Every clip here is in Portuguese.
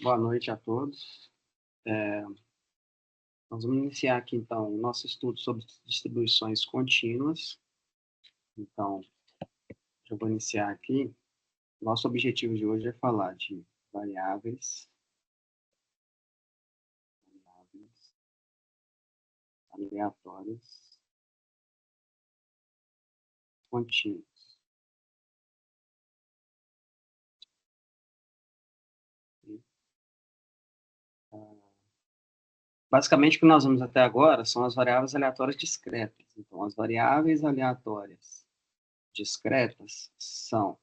Boa noite a todos. Nós vamos iniciar aqui, então, o nosso estudo sobre distribuições contínuas. Então, já vou iniciar aqui. Nosso objetivo de hoje é falar de variáveis aleatórias contínuas. Basicamente, o que nós vimos até agora são as variáveis aleatórias discretas. Então, as variáveis aleatórias discretas são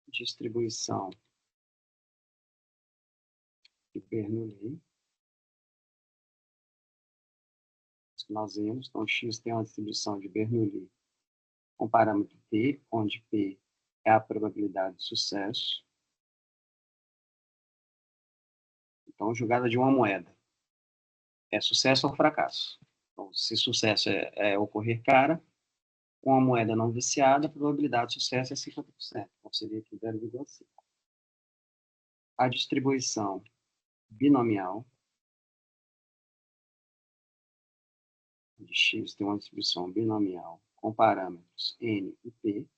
distribuição de Bernoulli, que nós vimos. Então, x tem uma distribuição de Bernoulli com parâmetro P, onde P é a probabilidade de sucesso. Então, jogada de uma moeda. É sucesso ou fracasso. Então, se sucesso é ocorrer cara, com a moeda não viciada, a probabilidade de sucesso é 50%. Então, seria aqui 0,5. A distribuição binomial de x tem uma distribuição binomial com parâmetros n e p,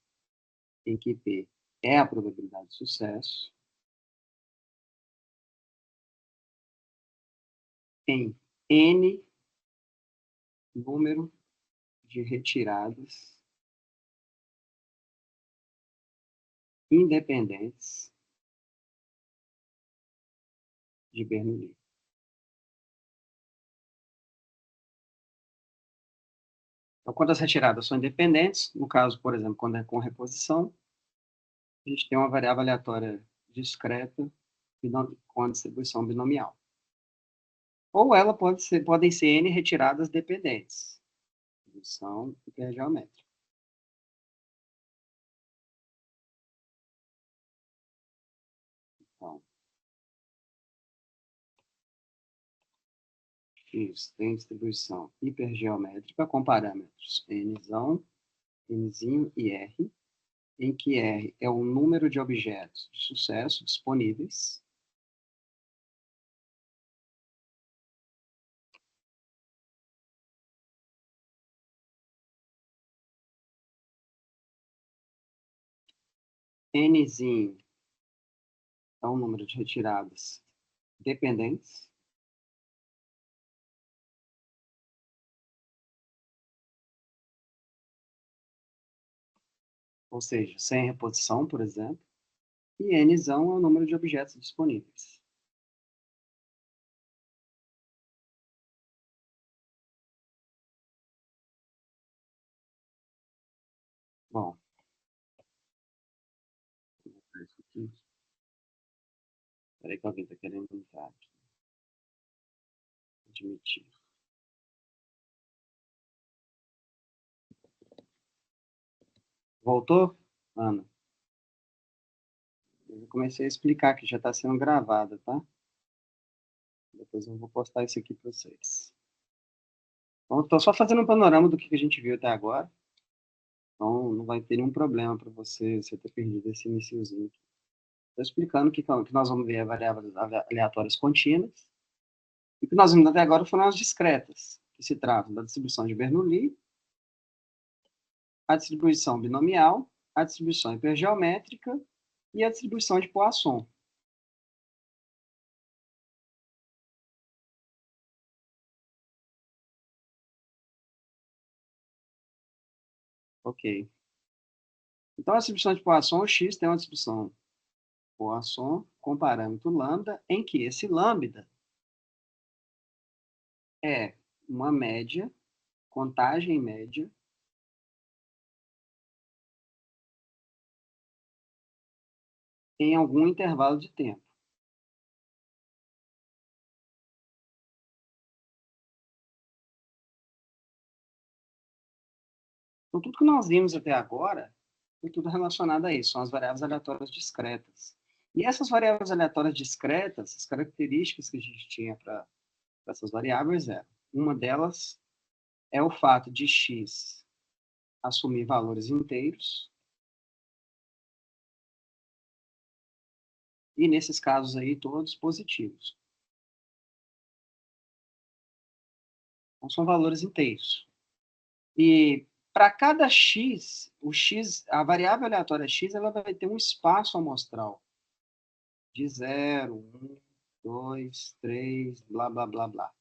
em que p é a probabilidade de sucesso, em n número de retiradas independentes de Bernoulli. Então, quando as retiradas são independentes, no caso, por exemplo, quando é com reposição, a gente tem uma variável aleatória discreta com a distribuição binomial. Ou ela podem ser n retiradas dependentes, distribuição hipergeométrica. Então, x tem distribuição hipergeométrica com parâmetros nzão, nzinho e r, em que R é o número de objetos de sucesso disponíveis, Nzinho é o número de retiradas dependentes, ou seja, sem reposição, por exemplo, e Nzão é o número de objetos disponíveis. Bom, vou botar isso aqui. Espera aí que alguém está querendo entrar aqui. Admitir. Voltou, Ana? Eu comecei a explicar que já está sendo gravada, tá? Depois eu vou postar isso aqui para vocês. Então, estou só fazendo um panorama do que a gente viu até agora. Então, não vai ter nenhum problema para você ter perdido esse iniciozinho aqui. Estou explicando que nós vamos ver é variáveis aleatórias contínuas. E o que nós vimos até agora foram as discretas, que se tratam da distribuição de Bernoulli, a distribuição binomial, a distribuição hipergeométrica e a distribuição de Poisson. Ok. Então, a distribuição de Poisson, o x tem uma distribuição Poisson com parâmetro lambda, em que esse lambda é uma média, contagem média, em algum intervalo de tempo. Então, tudo que nós vimos até agora foi tudo relacionado a isso, são as variáveis aleatórias discretas. E essas variáveis aleatórias discretas, as características que a gente tinha para essas variáveis eram, uma delas é o fato de x assumir valores inteiros, e nesses casos aí, todos positivos. Então, são valores inteiros. E para cada x, a variável aleatória x, ela vai ter um espaço amostral de 0, 1, 2, 3, blá, blá, blá, blá.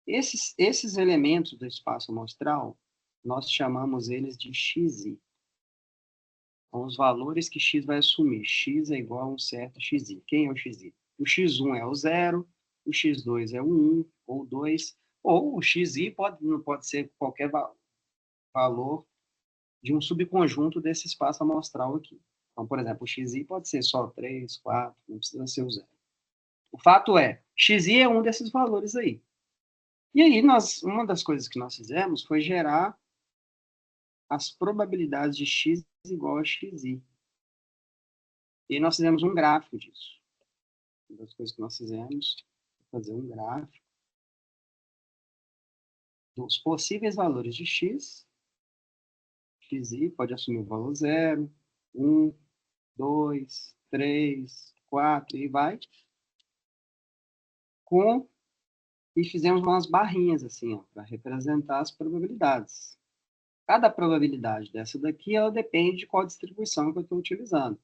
Esses elementos do espaço amostral, nós chamamos eles de xi. São os valores que x vai assumir. X é igual a um certo xi. Quem é o xi? O x1 é o 0, o x2 é o 1, ou 2, ou o xi não pode ser qualquer valor de um subconjunto desse espaço amostral aqui. Então, por exemplo, o xi pode ser só 3, 4, não precisa ser o 0. O fato é, xi é um desses valores aí. E aí, uma das coisas que nós fizemos foi gerar as probabilidades de x igual a xi. E nós fizemos um gráfico disso. Uma das coisas que nós fizemos foi fazer um gráfico dos possíveis valores de x. Xi pode assumir o valor 0, 1, 2, 3, 4, e vai. E fizemos umas barrinhas assim, para representar as probabilidades. Cada probabilidade dessa daqui, ela depende de qual distribuição que eu estou utilizando.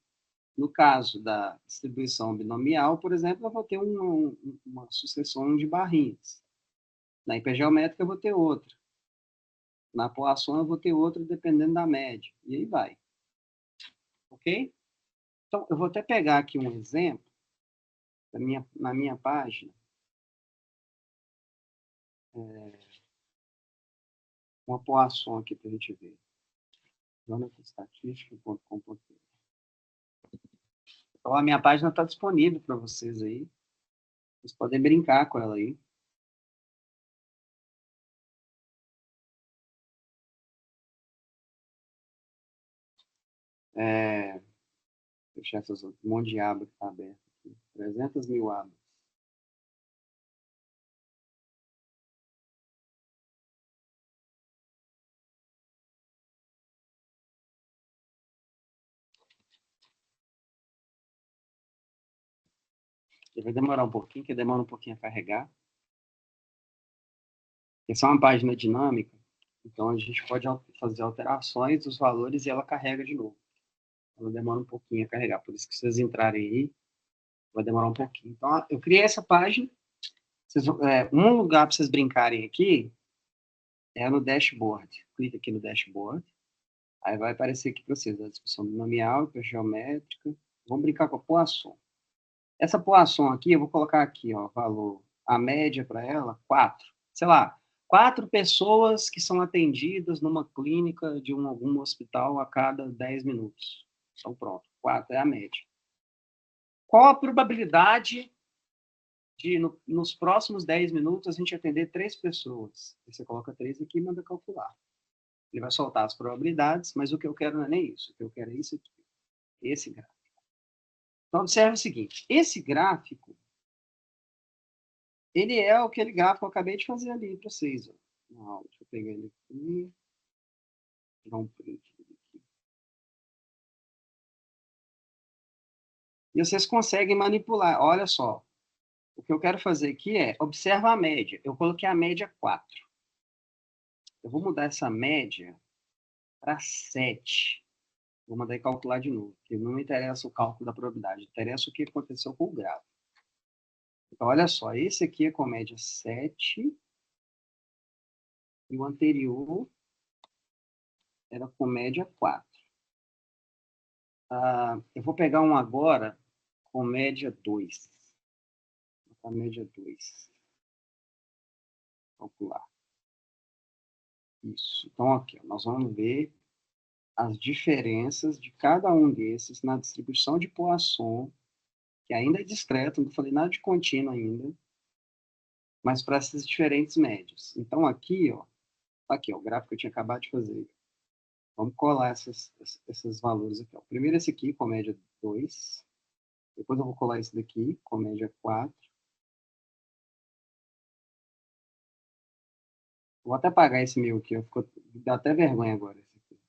No caso da distribuição binomial, por exemplo, eu vou ter uma sucessão de barrinhas. Na hipergeométrica, eu vou ter outra. Na Poisson, eu vou ter outra, dependendo da média. E aí vai. Ok? Então, eu vou até pegar aqui um exemplo na minha página. Uma Poisson aqui para a gente ver. Estatística.com.br. Então, a minha página está disponível para vocês aí. Vocês podem brincar com ela aí. Fechar essas outras. Um monte de aba que está aberta aqui. 300 mil abas. E vai demorar um pouquinho, que demora um pouquinho a carregar. Essa é uma página dinâmica, então a gente pode fazer alterações dos valores e ela carrega de novo. Ela demora um pouquinho a carregar, por isso que vocês entrarem aí, vai demorar um pouquinho. Então, eu criei essa página. Um lugar para vocês brincarem aqui é no dashboard. Clica aqui no dashboard. Aí vai aparecer aqui para vocês a discussão binomial, geométrica. Vamos brincar com a Poisson. Essa Poisson aqui, eu vou colocar aqui, ó, valor, a média para ela, 4. Sei lá, 4 pessoas que são atendidas numa clínica de algum hospital a cada 10 minutos. Então, pronto, 4 é a média. Qual a probabilidade de, nos próximos 10 minutos, a gente atender 3 pessoas? Aí você coloca 3 aqui e manda calcular. Ele vai soltar as probabilidades, mas o que eu quero não é nem isso. O que eu quero é isso aqui. Esse gráfico. Então, observe o seguinte. Esse gráfico, ele é aquele gráfico que eu acabei de fazer ali para vocês. Ó. Não, deixa eu pegar ele aqui. Dar um print aqui. E vocês conseguem manipular. Olha só. O que eu quero fazer aqui é, observa a média. Eu coloquei a média 4. Eu vou mudar essa média para 7. Vou mandar calcular de novo, porque não me interessa o cálculo da probabilidade. Interessa o que aconteceu com o gráfico. Então, olha só. Esse aqui é com média 7. E o anterior era com média 4. Eu vou pegar um agora com média 2. A média 2. Calcular. Isso. Então, aqui, ó, nós vamos ver as diferenças de cada um desses na distribuição de Poisson, que ainda é discreto, não falei nada de contínuo ainda, mas para essas diferentes médias. Então, aqui, ó, o gráfico que eu tinha acabado de fazer. Vamos colar esses valores aqui. Ó. Primeiro esse aqui, com média 2. Depois eu vou colar esse daqui, com média 4. Vou até apagar esse meu aqui, dá até vergonha agora. Esse aqui.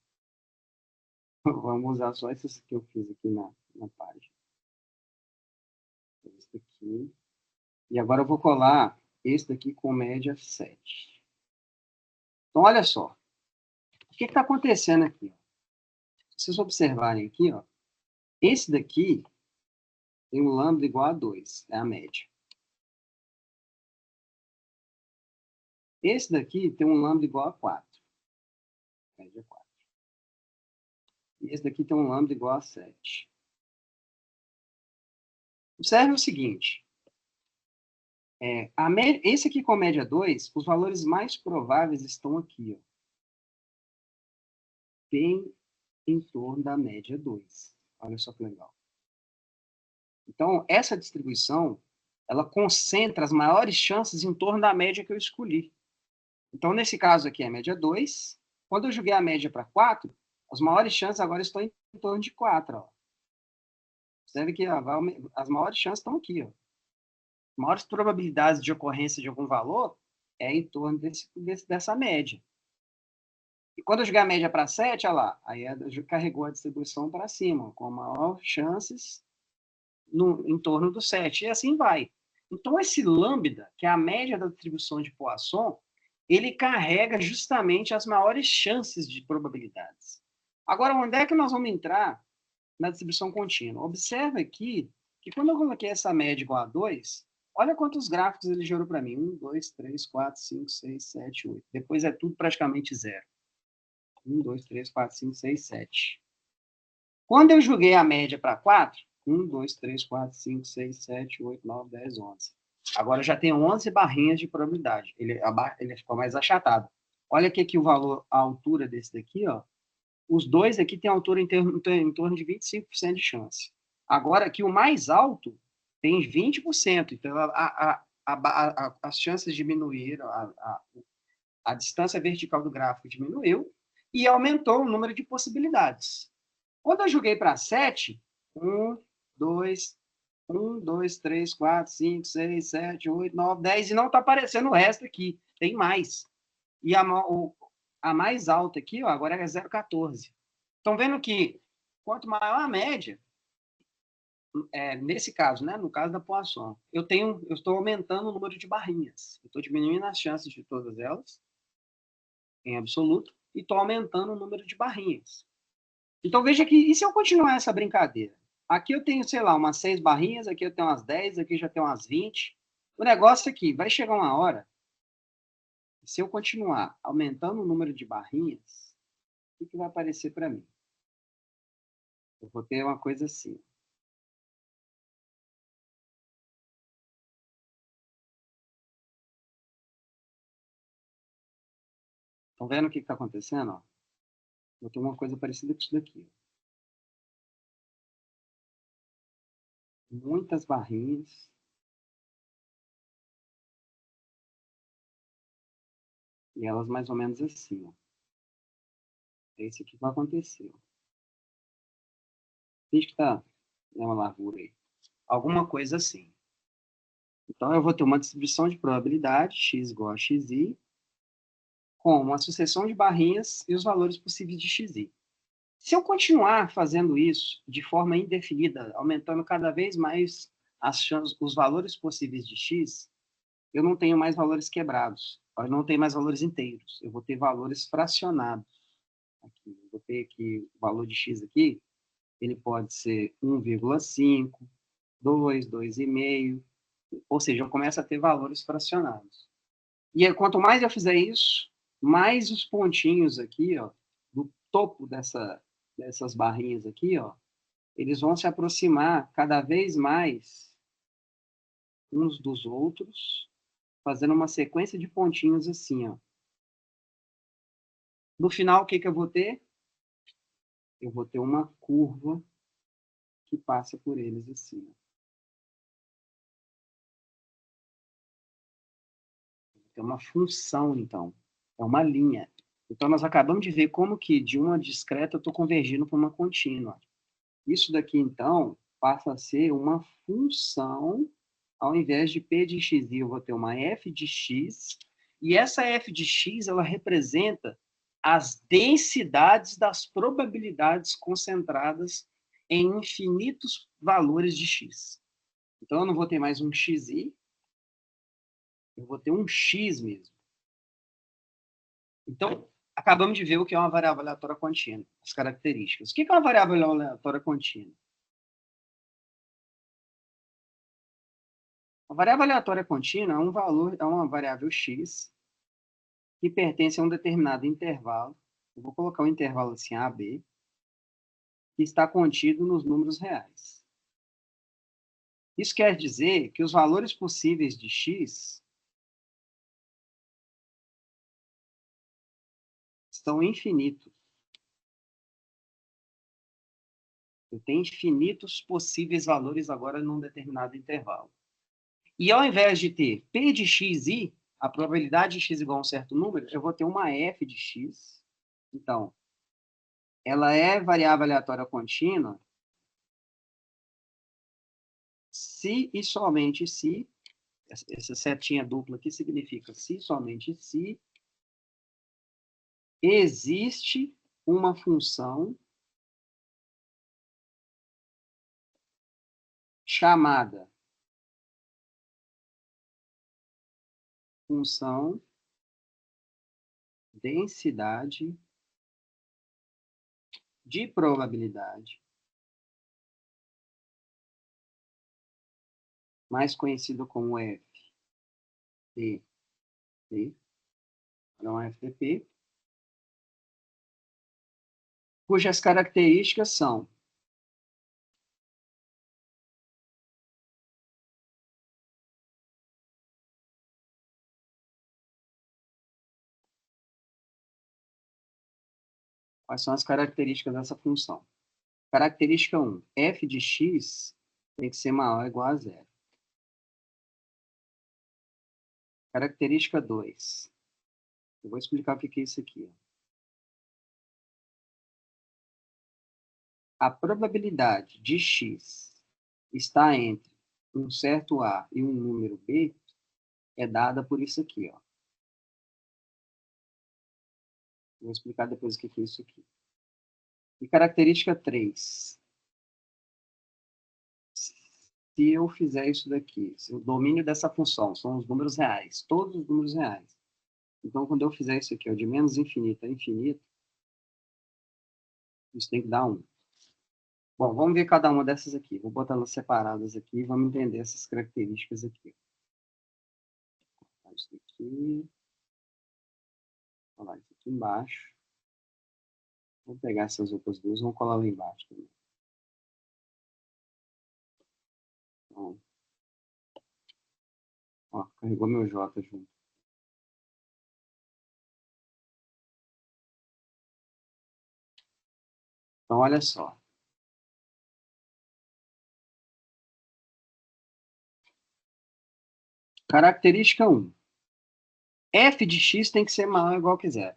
Vamos usar só esses que eu fiz aqui na página. aqui. E agora eu vou colar esse daqui com média 7. Então, olha só. O que está acontecendo aqui? Se vocês observarem aqui, ó, esse daqui tem um lambda igual a 2, é a média. Esse daqui tem um lambda igual a 4. Média 4. E esse daqui tem um lambda igual a 7. Observe o seguinte. Esse aqui com média 2, os valores mais prováveis estão aqui, ó. Bem em torno da média 2. Olha só que legal. Então, essa distribuição, ela concentra as maiores chances em torno da média que eu escolhi. Então, nesse caso aqui, é a média 2. Quando eu joguei a média para 4, as maiores chances agora estão em torno de 4. Ó. Observe que as maiores chances estão aqui. Ó. As maiores probabilidades de ocorrência de algum valor é em torno dessa média. E quando eu jogar a média para 7, olha lá, aí carregou a distribuição para cima, com maiores chances em torno do 7, e assim vai. Então, esse lambda, que é a média da distribuição de Poisson, ele carrega justamente as maiores chances de probabilidades. Agora, onde é que nós vamos entrar na distribuição contínua? Observe aqui que quando eu coloquei essa média igual a 2, olha quantos gráficos ele gerou para mim. 1, 2, 3, 4, 5, 6, 7, 8. Depois é tudo praticamente zero. 1, 2, 3, 4, 5, 6, 7. Quando eu joguei a média para 4, 1, 2, 3, 4, 5, 6, 7, 8, 9, 10, 11. Agora já tem 11 barrinhas de probabilidade. Ele ficou mais achatado. Olha aqui o valor, a altura desse daqui, ó. Os dois aqui têm altura em torno de 25% de chance. Agora aqui o mais alto tem 20%. Então as chances diminuíram, a distância vertical do gráfico diminuiu e aumentou o número de possibilidades. Quando eu joguei para 7, 1, 2, 3, 4, 5, 6, 7, 8, 9, 10, e não está aparecendo o resto aqui. Tem mais. E a mais alta aqui, ó, agora é 0,14. Estão vendo que quanto maior a média, nesse caso, né, no caso da Poisson, eu estou aumentando o número de barrinhas. Eu estou diminuindo as chances de todas elas, em absoluto, e estou aumentando o número de barrinhas. Então, veja que, e se eu continuar essa brincadeira? Aqui eu tenho, sei lá, umas 6 barrinhas, aqui eu tenho umas 10, aqui já tenho umas 20. O negócio aqui, vai chegar uma hora, se eu continuar aumentando o número de barrinhas, o que vai aparecer para mim? Eu vou ter uma coisa assim. Estão vendo o que está acontecendo? Ó? Vou ter uma coisa parecida com isso daqui. Muitas barrinhas. E elas mais ou menos assim. Ó. É isso que vai acontecer. Finge que está uma largura aí. Alguma coisa assim. Então, eu vou ter uma distribuição de probabilidade, x igual a xi, com uma sucessão de barrinhas e os valores possíveis de xi. Se eu continuar fazendo isso de forma indefinida, aumentando cada vez mais os valores possíveis de x, eu não tenho mais valores quebrados, eu não tenho mais valores inteiros, eu vou ter valores fracionados. Aqui, eu vou ter aqui o valor de x aqui, ele pode ser 1,5, 2, 2,5, ou seja, eu começo a ter valores fracionados. E quanto mais eu fizer isso, mais os pontinhos aqui, ó, do topo dessas barrinhas aqui, ó, eles vão se aproximar cada vez mais uns dos outros, fazendo uma sequência de pontinhos assim, ó. No final, o que eu vou ter? Eu vou ter uma curva que passa por eles assim, ó. É uma função, então. É uma linha. Então, nós acabamos de ver como que de uma discreta eu estou convergindo para uma contínua. Isso daqui, então, passa a ser uma função, ao invés de P de x, eu vou ter uma f de x, e essa f de x, ela representa as densidades das probabilidades concentradas em infinitos valores de x. Então, eu não vou ter mais um xi, eu vou ter um x mesmo. Então, acabamos de ver o que é uma variável aleatória contínua, as características. O que é uma variável aleatória contínua? A variável aleatória contínua é um valor, é uma variável x que pertence a um determinado intervalo. Eu vou colocar um intervalo assim, A, B, que está contido nos números reais. Isso quer dizer que os valores possíveis de x são infinitos. Eu tenho infinitos possíveis valores agora num determinado intervalo. E ao invés de ter P de xi, a probabilidade de x igual a um certo número, eu vou ter uma f de x. Então, ela é variável aleatória contínua se e somente se, essa setinha dupla aqui significa se somente se existe uma função chamada função densidade de probabilidade, mais conhecido como FDP, não FDP, cujas características são quais são as características dessa função? Característica 1, f de x tem que ser maior ou igual a zero. Característica 2, eu vou explicar o que é isso aqui. A probabilidade de x estar entre um certo A e um número B é dada por isso aqui, ó. Vou explicar depois o que é isso aqui. E característica 3. Se eu fizer isso daqui, se o domínio dessa função são os números reais, todos os números reais. Então, quando eu fizer isso aqui, ó, de menos infinito a infinito, isso tem que dar 1. Bom, vamos ver cada uma dessas aqui. Vou botar elas separadas aqui e vamos entender essas características aqui. Isso aqui. Olha isso aqui embaixo. Vou pegar essas outras duas e vou colar lá embaixo também. Então, ó, carregou meu J junto. Então, olha só. Característica 1. F de x tem que ser maior ou igual que zero.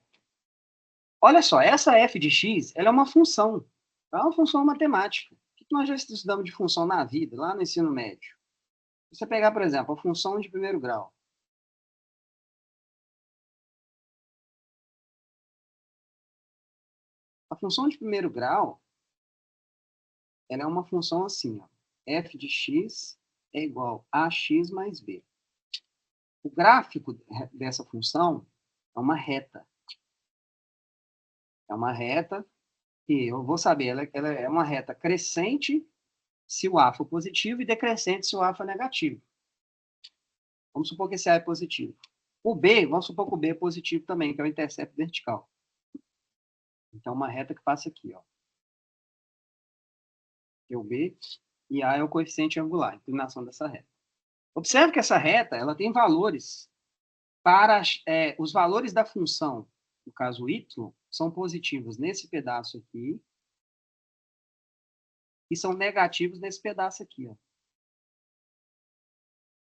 Olha só, essa f de x, ela é uma função. É uma função matemática. O que nós já estudamos de função na vida, lá no ensino médio? Você pegar, por exemplo, a função de primeiro grau. A função de primeiro grau, ela é uma função assim, ó. F de x é igual a x mais b. O gráfico dessa função é uma reta. É uma reta que eu vou saber, ela é uma reta crescente se o A for positivo e decrescente se o A for negativo. Vamos supor que esse A é positivo. O B, vamos supor que o B é positivo também, que é o intercepto vertical. Então, uma reta que passa aqui, ó. Que é o B, e A é o coeficiente angular, a inclinação dessa reta. Observe que essa reta, ela tem valores para os valores da função, no caso y, são positivos nesse pedaço aqui e são negativos nesse pedaço aqui, ó.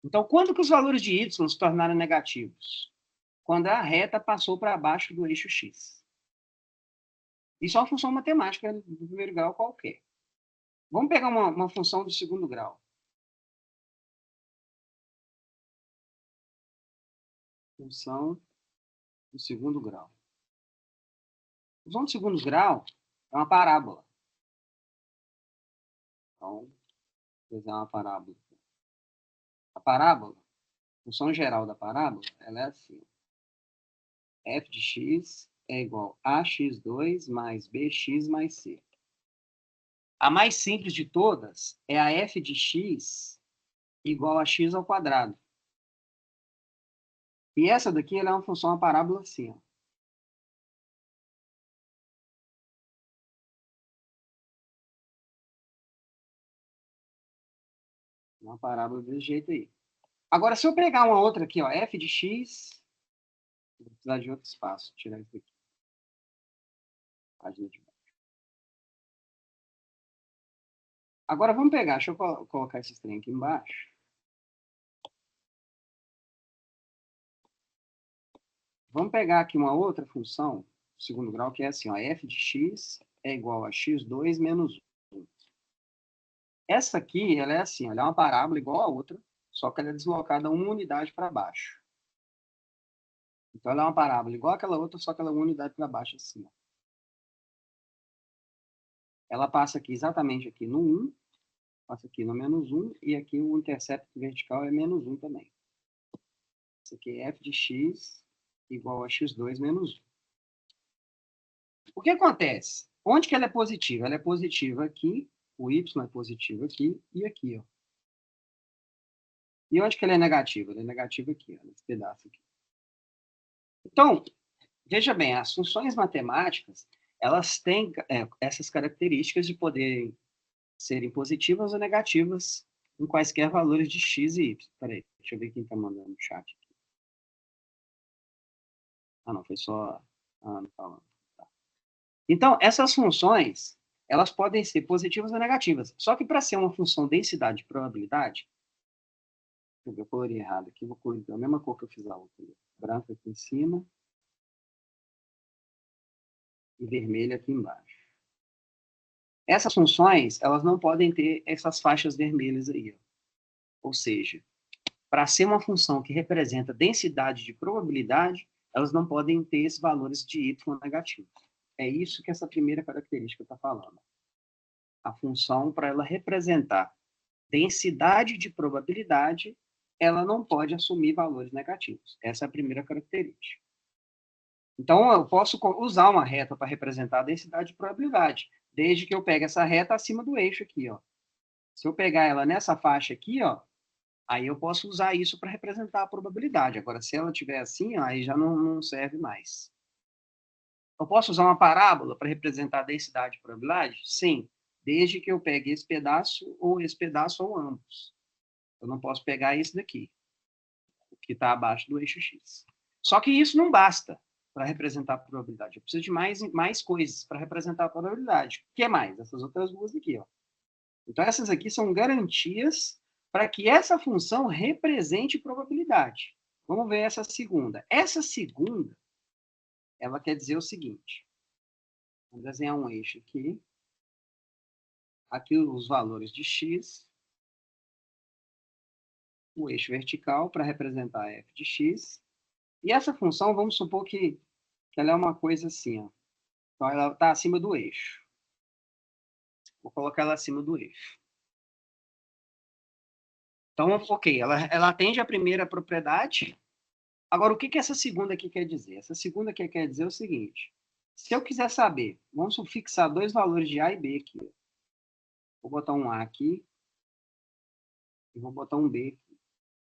Então, quando que os valores de y se tornaram negativos? Quando a reta passou para baixo do eixo x. Isso é uma função matemática do primeiro grau qualquer. Vamos pegar uma função do segundo grau. Função do segundo grau. A função do segundo grau é uma parábola. Então, vou fazer uma parábola. A parábola, a função geral da parábola, ela é assim. F de x é igual a x2 mais bx mais c. A mais simples de todas é a f de x igual a x ao quadrado. E essa daqui ela é uma função, uma parábola assim. Ó. Uma parábola desse jeito aí. Agora, se eu pegar uma outra aqui, ó, f de x, vou precisar de outro espaço, tirar isso aqui. Página de baixo. Agora, vamos pegar, deixa eu colocar esse trem aqui embaixo. Vamos pegar aqui uma outra função, segundo grau, que é assim, ó, f de x é igual a x2 menos 1. Essa aqui, ela é assim, ela é uma parábola igual a outra, só que ela é deslocada uma unidade para baixo. Então, ela é uma parábola igual àquela outra, só que ela é uma unidade para baixo assim. Ó. Ela passa aqui exatamente aqui no 1, passa aqui no menos 1, e aqui o intercepto vertical é menos 1 também. Isso aqui é f de x igual a x2 menos 1. O que acontece? Onde que ela é positiva? Ela é positiva aqui, o y é positivo aqui e aqui. Ó. E onde que ela é negativa? Ela é negativa aqui, ó, nesse pedaço aqui. Então, veja bem, as funções matemáticas, elas têm essas características de poderem serem positivas ou negativas em quaisquer valores de x e y. Espera aí, deixa eu ver quem está mandando no chat aqui. Ah, não, foi só a Ana falando. Tá. Então, essas funções, elas podem ser positivas ou negativas. Só que para ser uma função densidade de probabilidade, eu colori errado aqui, vou colorir a mesma cor que eu fiz a outra. Branco aqui em cima e vermelho aqui embaixo. Essas funções, elas não podem ter essas faixas vermelhas aí. Ó. Ou seja, para ser uma função que representa densidade de probabilidade, elas não podem ter esses valores de y negativos. É isso que essa primeira característica está falando. A função, para ela representar densidade de probabilidade, ela não pode assumir valores negativos. Essa é a primeira característica. Então, eu posso usar uma reta para representar a densidade de probabilidade, desde que eu pegue essa reta acima do eixo aqui. Ó. Se eu pegar ela nessa faixa aqui, ó, aí eu posso usar isso para representar a probabilidade. Agora, se ela estiver assim, ó, aí já não serve mais. Eu posso usar uma parábola para representar a densidade de probabilidade? Sim, desde que eu pegue esse pedaço ou ambos. Eu não posso pegar esse daqui, que está abaixo do eixo X. Só que isso não basta para representar a probabilidade. Eu preciso de mais coisas para representar a probabilidade. O que mais? Essas outras duas aqui. Ó. Então, essas aqui são garantias para que essa função represente probabilidade. Vamos ver essa segunda. Essa segunda, ela quer dizer o seguinte. Vamos desenhar um eixo aqui. Aqui os valores de x. O eixo vertical para representar f de x. E essa função, vamos supor que ela é uma coisa assim. Ó. Então, ela está acima do eixo. Vou colocar ela acima do eixo. Então, ok, ela atende a primeira propriedade. Agora, o que essa segunda aqui quer dizer? Essa segunda aqui quer dizer o seguinte. Se eu quiser saber, vamos fixar dois valores de A e B aqui. Vou botar um A aqui e vou botar um B aqui.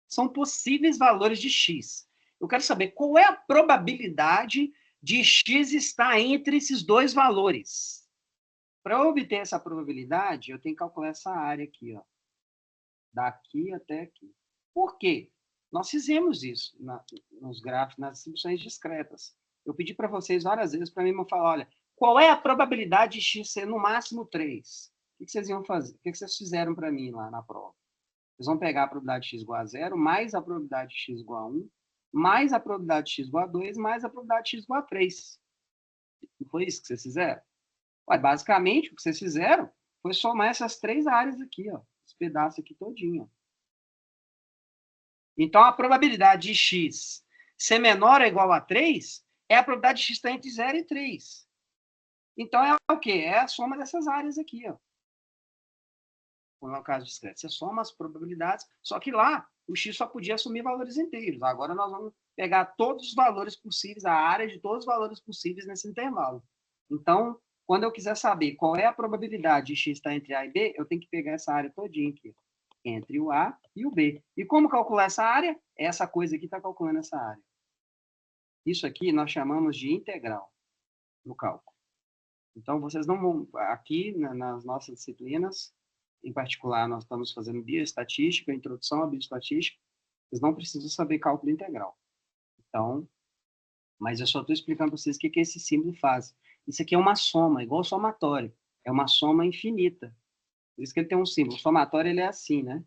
São possíveis valores de X. Eu quero saber qual é a probabilidade de X estar entre esses dois valores. Para eu obter essa probabilidade, eu tenho que calcular essa área aqui, ó. Daqui até aqui. Por quê? Nós fizemos isso nos gráficos, nas distribuições discretas. Eu pedi para vocês várias vezes para mim falar, olha, qual é a probabilidade de x ser no máximo 3? O que vocês iam fazer? O que vocês fizeram para mim lá na prova? Vocês vão pegar a probabilidade de x igual a 0, mais a probabilidade de x igual a 1, mais a probabilidade de x igual a 2, mais a probabilidade de x igual a 3. Não foi isso que vocês fizeram? Ué, basicamente, o que vocês fizeram foi somar essas três áreas aqui, ó, esse pedaço aqui todinho. Então, a probabilidade de x ser menor ou igual a 3 é a probabilidade de x estar entre 0 e 3. Então, é o quê? É a soma dessas áreas aqui. Ó. No caso discreto, você soma as probabilidades, só que lá o x só podia assumir valores inteiros. Agora nós vamos pegar todos os valores possíveis, a área de todos os valores possíveis nesse intervalo. Então, quando eu quiser saber qual é a probabilidade de x estar entre A e B, eu tenho que pegar essa área todinha aqui, entre o A e o B. E como calcular essa área? Essa coisa aqui está calculando essa área. Isso aqui nós chamamos de integral no cálculo. Então, vocês não vão... Aqui, nas nossas disciplinas, em particular, nós estamos fazendo bioestatística, introdução à bioestatística, vocês não precisam saber cálculo integral. Então, mas eu só estou explicando para vocês o que esse símbolo faz. Isso aqui é uma soma, igual somatório. É uma soma infinita. Por isso que ele tem um símbolo. O somatório, ele é assim, né?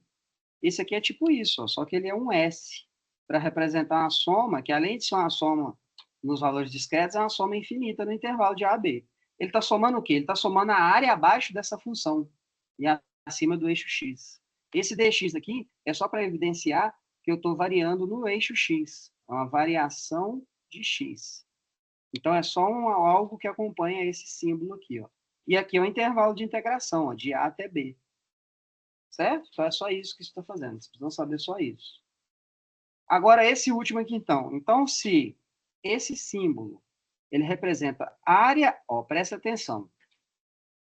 Esse aqui é tipo isso, ó, só que ele é um S, para representar uma soma, que além de ser uma soma nos valores discretos, é uma soma infinita no intervalo de A a B. Ele está somando o quê? Ele está somando a área abaixo dessa função e acima do eixo X. Esse dx aqui é só para evidenciar que eu estou variando no eixo X. É uma variação de X. Então, é só algo que acompanha esse símbolo aqui, ó. E aqui é o intervalo de integração, ó, de A até B. Certo? Então, é só isso que isso está fazendo. Vocês precisam saber só isso. Agora, esse último aqui, então. Então, se esse símbolo, ele representa área... Ó, presta atenção.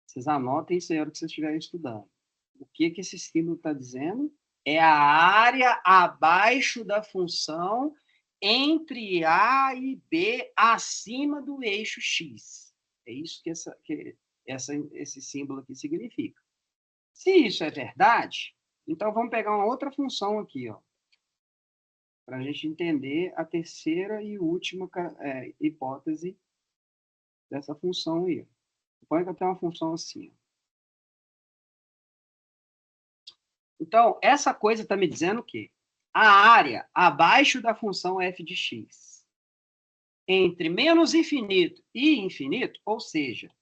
Vocês anotem isso aí na hora que vocês estiverem estudando. O que esse símbolo está dizendo? É a área abaixo da função entre A e B acima do eixo X. É isso que esse símbolo aqui significa. Se isso é verdade, então vamos pegar uma outra função aqui, ó, para a gente entender a terceira e última hipótese dessa função aí. Suponha que eu tenho uma função assim. Então, essa coisa está me dizendo o quê? A área abaixo da função f de x entre menos infinito e infinito, ou seja,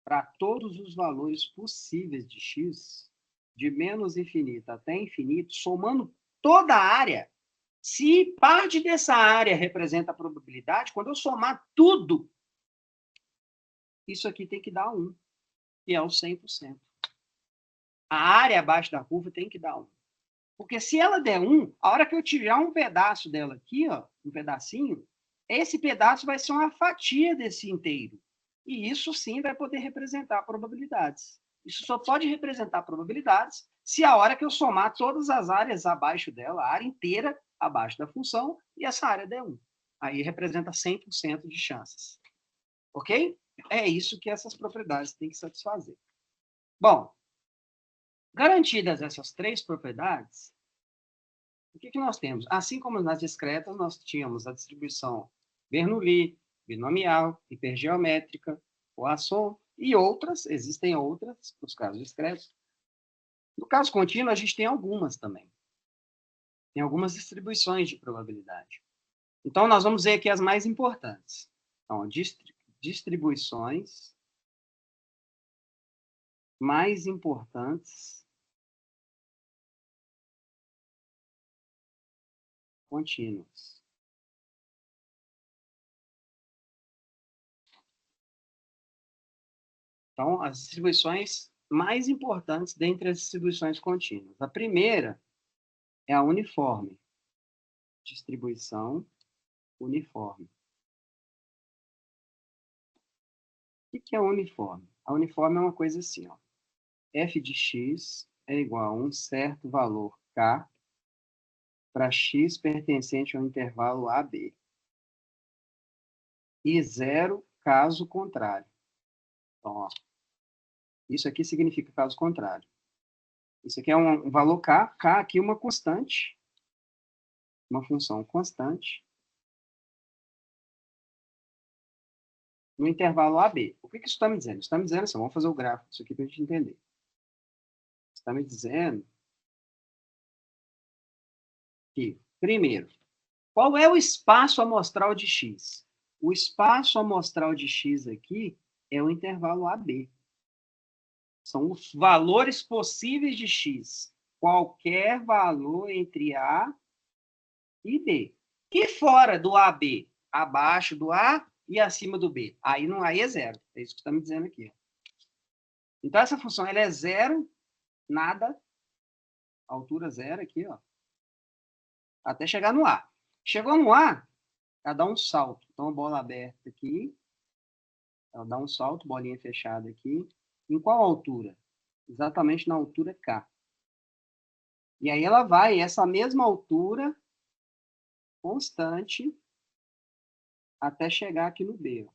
para todos os valores possíveis de x, de menos infinito até infinito, somando toda a área, se parte dessa área representa a probabilidade, quando eu somar tudo, isso aqui tem que dar 1, que é o 100%. A área abaixo da curva tem que dar 1. Porque se ela der 1, a hora que eu tirar um pedaço dela aqui, ó, um pedacinho, esse pedaço vai ser uma fatia desse inteiro. E isso sim vai poder representar probabilidades. Isso só pode representar probabilidades se a hora que eu somar todas as áreas abaixo dela, a área inteira abaixo da função, e essa área der 1. Aí representa 100% de chances. Ok? É isso que essas propriedades têm que satisfazer. Bom, garantidas essas três propriedades, o que nós temos? Assim como nas discretas, nós tínhamos a distribuição Bernoulli, binomial, hipergeométrica, Poisson e outras, existem outras, nos casos discretos. No caso contínuo, a gente tem algumas também. Tem algumas distribuições de probabilidade. Então, nós vamos ver aqui as mais importantes. Então, distribuições mais importantes contínuas. Então, as distribuições mais importantes dentre as distribuições contínuas. A primeira é a uniforme. Distribuição uniforme. O que é uniforme? A uniforme é uma coisa assim, ó. F de x é igual a um certo valor k para x pertencente ao intervalo AB. E zero caso contrário. Então, ó, isso aqui significa caso contrário. Isso aqui é um valor k. K aqui é uma constante. Uma função constante. No intervalo AB. O que isso está me dizendo? Isso está me dizendo assim, vamos fazer o gráfico disso aqui para a gente entender. Está me dizendo que, primeiro, qual é o espaço amostral de x? O espaço amostral de x aqui é o intervalo AB. São os valores possíveis de x. Qualquer valor entre A e B. E fora do AB? Abaixo do A e acima do B. Aí é zero. É isso que está me dizendo aqui. Então, essa função ela é zero, nada, altura zero aqui, ó, até chegar no A. Chegou no A, ela dá um salto. Então, bola aberta aqui, ela dá um salto, bolinha fechada aqui. Em qual altura? Exatamente na altura K. E aí ela vai, essa mesma altura, constante, até chegar aqui no B. Ó.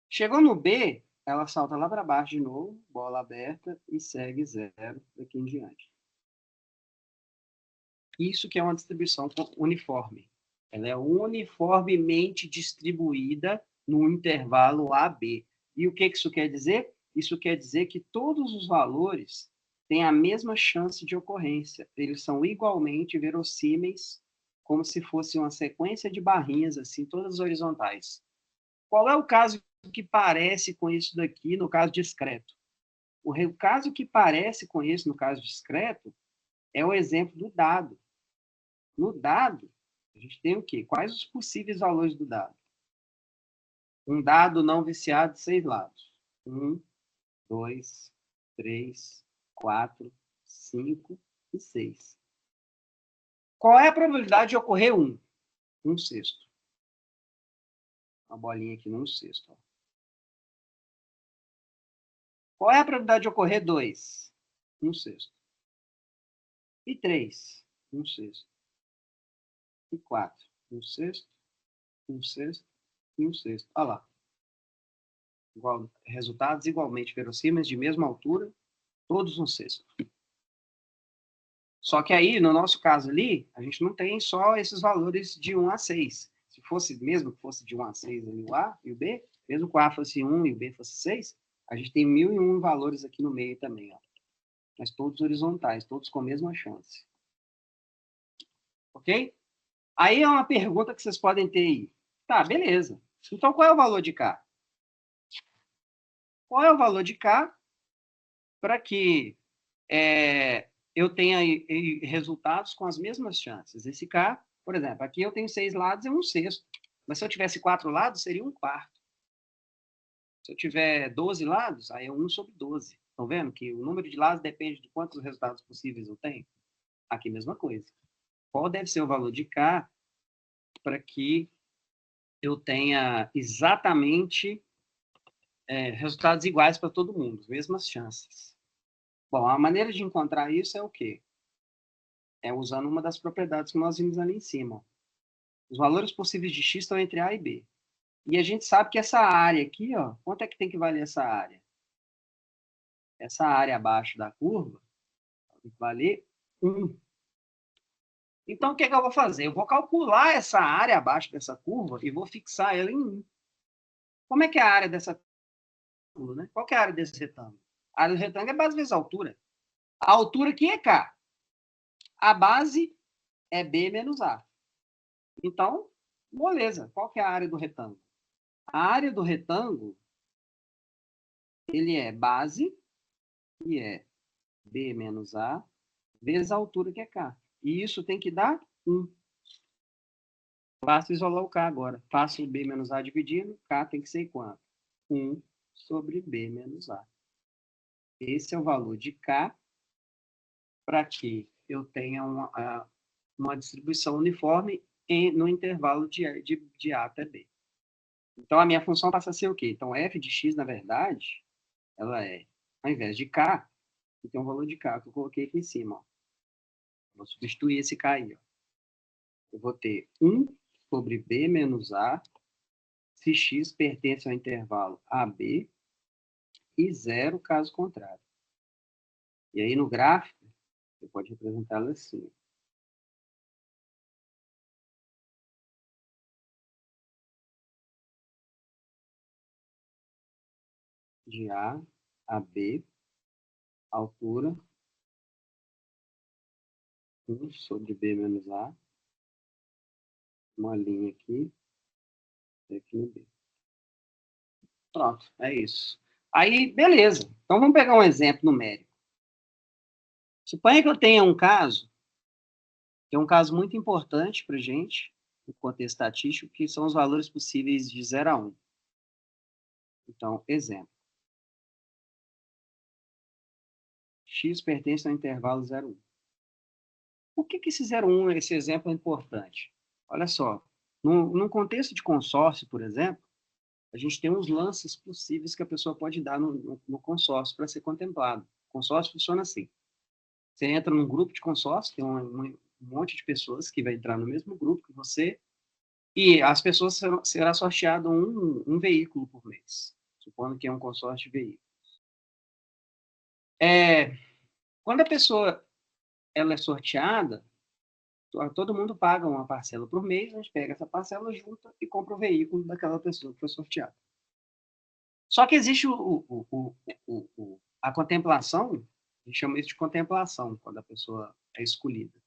Chegou no B, ela salta lá para baixo de novo, bola aberta, e segue zero daqui em diante. Isso que é uma distribuição uniforme. Ela é uniformemente distribuída no intervalo AB. E o que isso quer dizer? Isso quer dizer que todos os valores têm a mesma chance de ocorrência. Eles são igualmente verossímeis, como se fosse uma sequência de barrinhas, assim, todas horizontais. Qual é o caso que parece com isso daqui, no caso discreto? O caso que parece com isso, no caso discreto, é o exemplo do dado. No dado, a gente tem o quê? Quais os possíveis valores do dado? Um dado não viciado de 6 lados. 1, 2, 3, 4, 5 e 6. Qual é a probabilidade de ocorrer 1? 1/6. Uma bolinha aqui no 1/6. Ó. Qual é a probabilidade de ocorrer 2? 1/6. E 3? 1/6. E 4? 1/6. 1/6 e 1/6. Olha lá. Resultados igualmente verossímeis, de mesma altura, todos 1/6. Só que aí, no nosso caso ali, a gente não tem só esses valores de 1 a 6. Se fosse, mesmo que fosse de 1 a 6 ali o A e o B, mesmo que o A fosse 1 e o B fosse 6, a gente tem 1001 valores aqui no meio também, ó. Mas todos horizontais, todos com a mesma chance. Ok? Aí é uma pergunta que vocês podem ter aí. Tá, beleza. Então, qual é o valor de K? Qual é o valor de K para que eu tenha resultados com as mesmas chances? Esse K, por exemplo, aqui eu tenho 6 lados, é 1/6. Mas se eu tivesse 4 lados, seria 1/4. Se eu tiver 12 lados, aí é 1/12. Estão vendo que o número de lados depende de quantos resultados possíveis eu tenho? Aqui, mesma coisa. Qual deve ser o valor de K para que eu tenha exatamente resultados iguais para todo mundo, mesmas chances? Bom, a maneira de encontrar isso é o quê? É usando uma das propriedades que nós vimos ali em cima. Os valores possíveis de x estão entre A e B. E a gente sabe que essa área aqui, ó, quanto é que tem que valer essa área? Essa área abaixo da curva tem que valer 1. Então, o que é que eu vou fazer? Eu vou calcular essa área abaixo dessa curva e vou fixar ela em 1. Como é que é a área dessa curva? Né? Qual que é a área desse retângulo? A área do retângulo é base vezes a altura. A altura aqui é K. A base é B menos A. Então, beleza. Qual que é a área do retângulo? A área do retângulo, ele é base, que é B menos A, vezes a altura, que é K. E isso tem que dar 1. Basta isolar o K agora. Faço B menos A dividindo, K tem que ser quanto? 1 sobre B menos A. Esse é o valor de K para que eu tenha uma distribuição uniforme no intervalo de A até B. Então, a minha função passa a ser o quê? Então, f de x, na verdade, ela é, ao invés de K, eu tenho um valor de K que eu coloquei aqui em cima. Ó. Vou substituir esse K aí. Ó. Eu vou ter 1 sobre B menos A, se x pertence ao intervalo AB, e 0 caso contrário. E aí, no gráfico, você pode representá-lo assim. De A a B, altura 1 sobre B menos A, uma linha aqui, e aqui no B. Pronto, é isso. Aí, beleza. Então, vamos pegar um exemplo numérico. Suponha que eu tenha um caso, que é um caso muito importante para a gente, no contexto estatístico, que são os valores possíveis de 0 a 1. Então, exemplo. X pertence ao intervalo 0, 1. Por que esse 0, 1, esse exemplo é importante? Olha só, num contexto de consórcio, por exemplo, a gente tem uns lances possíveis que a pessoa pode dar no consórcio para ser contemplado. O consórcio funciona assim. Você entra num grupo de consórcio, tem um monte de pessoas que vai entrar no mesmo grupo que você, e as pessoas será sorteado um veículo por mês, supondo que é um consórcio de veículos. Quando a pessoa ela é sorteada, todo mundo paga uma parcela por mês, a gente pega essa parcela, junta e compra o veículo daquela pessoa que foi sorteada. Só que existe a contemplação, a gente chama isso de contemplação, quando a pessoa é escolhida.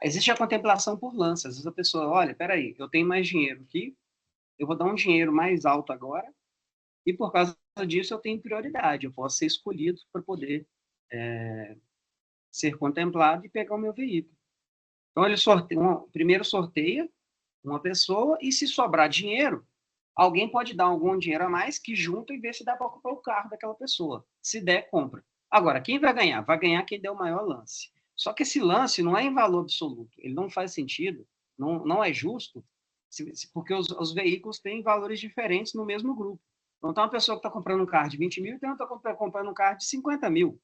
Existe a contemplação por lance. Às vezes a pessoa, olha, peraí, eu tenho mais dinheiro aqui, eu vou dar um dinheiro mais alto agora, e por causa disso eu tenho prioridade, eu posso ser escolhido para poder ser contemplado e pegar o meu veículo. Então, ele primeiro sorteia uma pessoa, e se sobrar dinheiro, alguém pode dar algum dinheiro a mais que junta e vê se dá para comprar o carro daquela pessoa. Se der, compra. Agora, quem vai ganhar? Vai ganhar quem der o maior lance. Só que esse lance não é em valor absoluto. Ele não faz sentido, não é justo, porque os veículos têm valores diferentes no mesmo grupo. Então, tem uma pessoa que está comprando um carro de 20 mil e tem outra que está comprando um carro de 50 mil.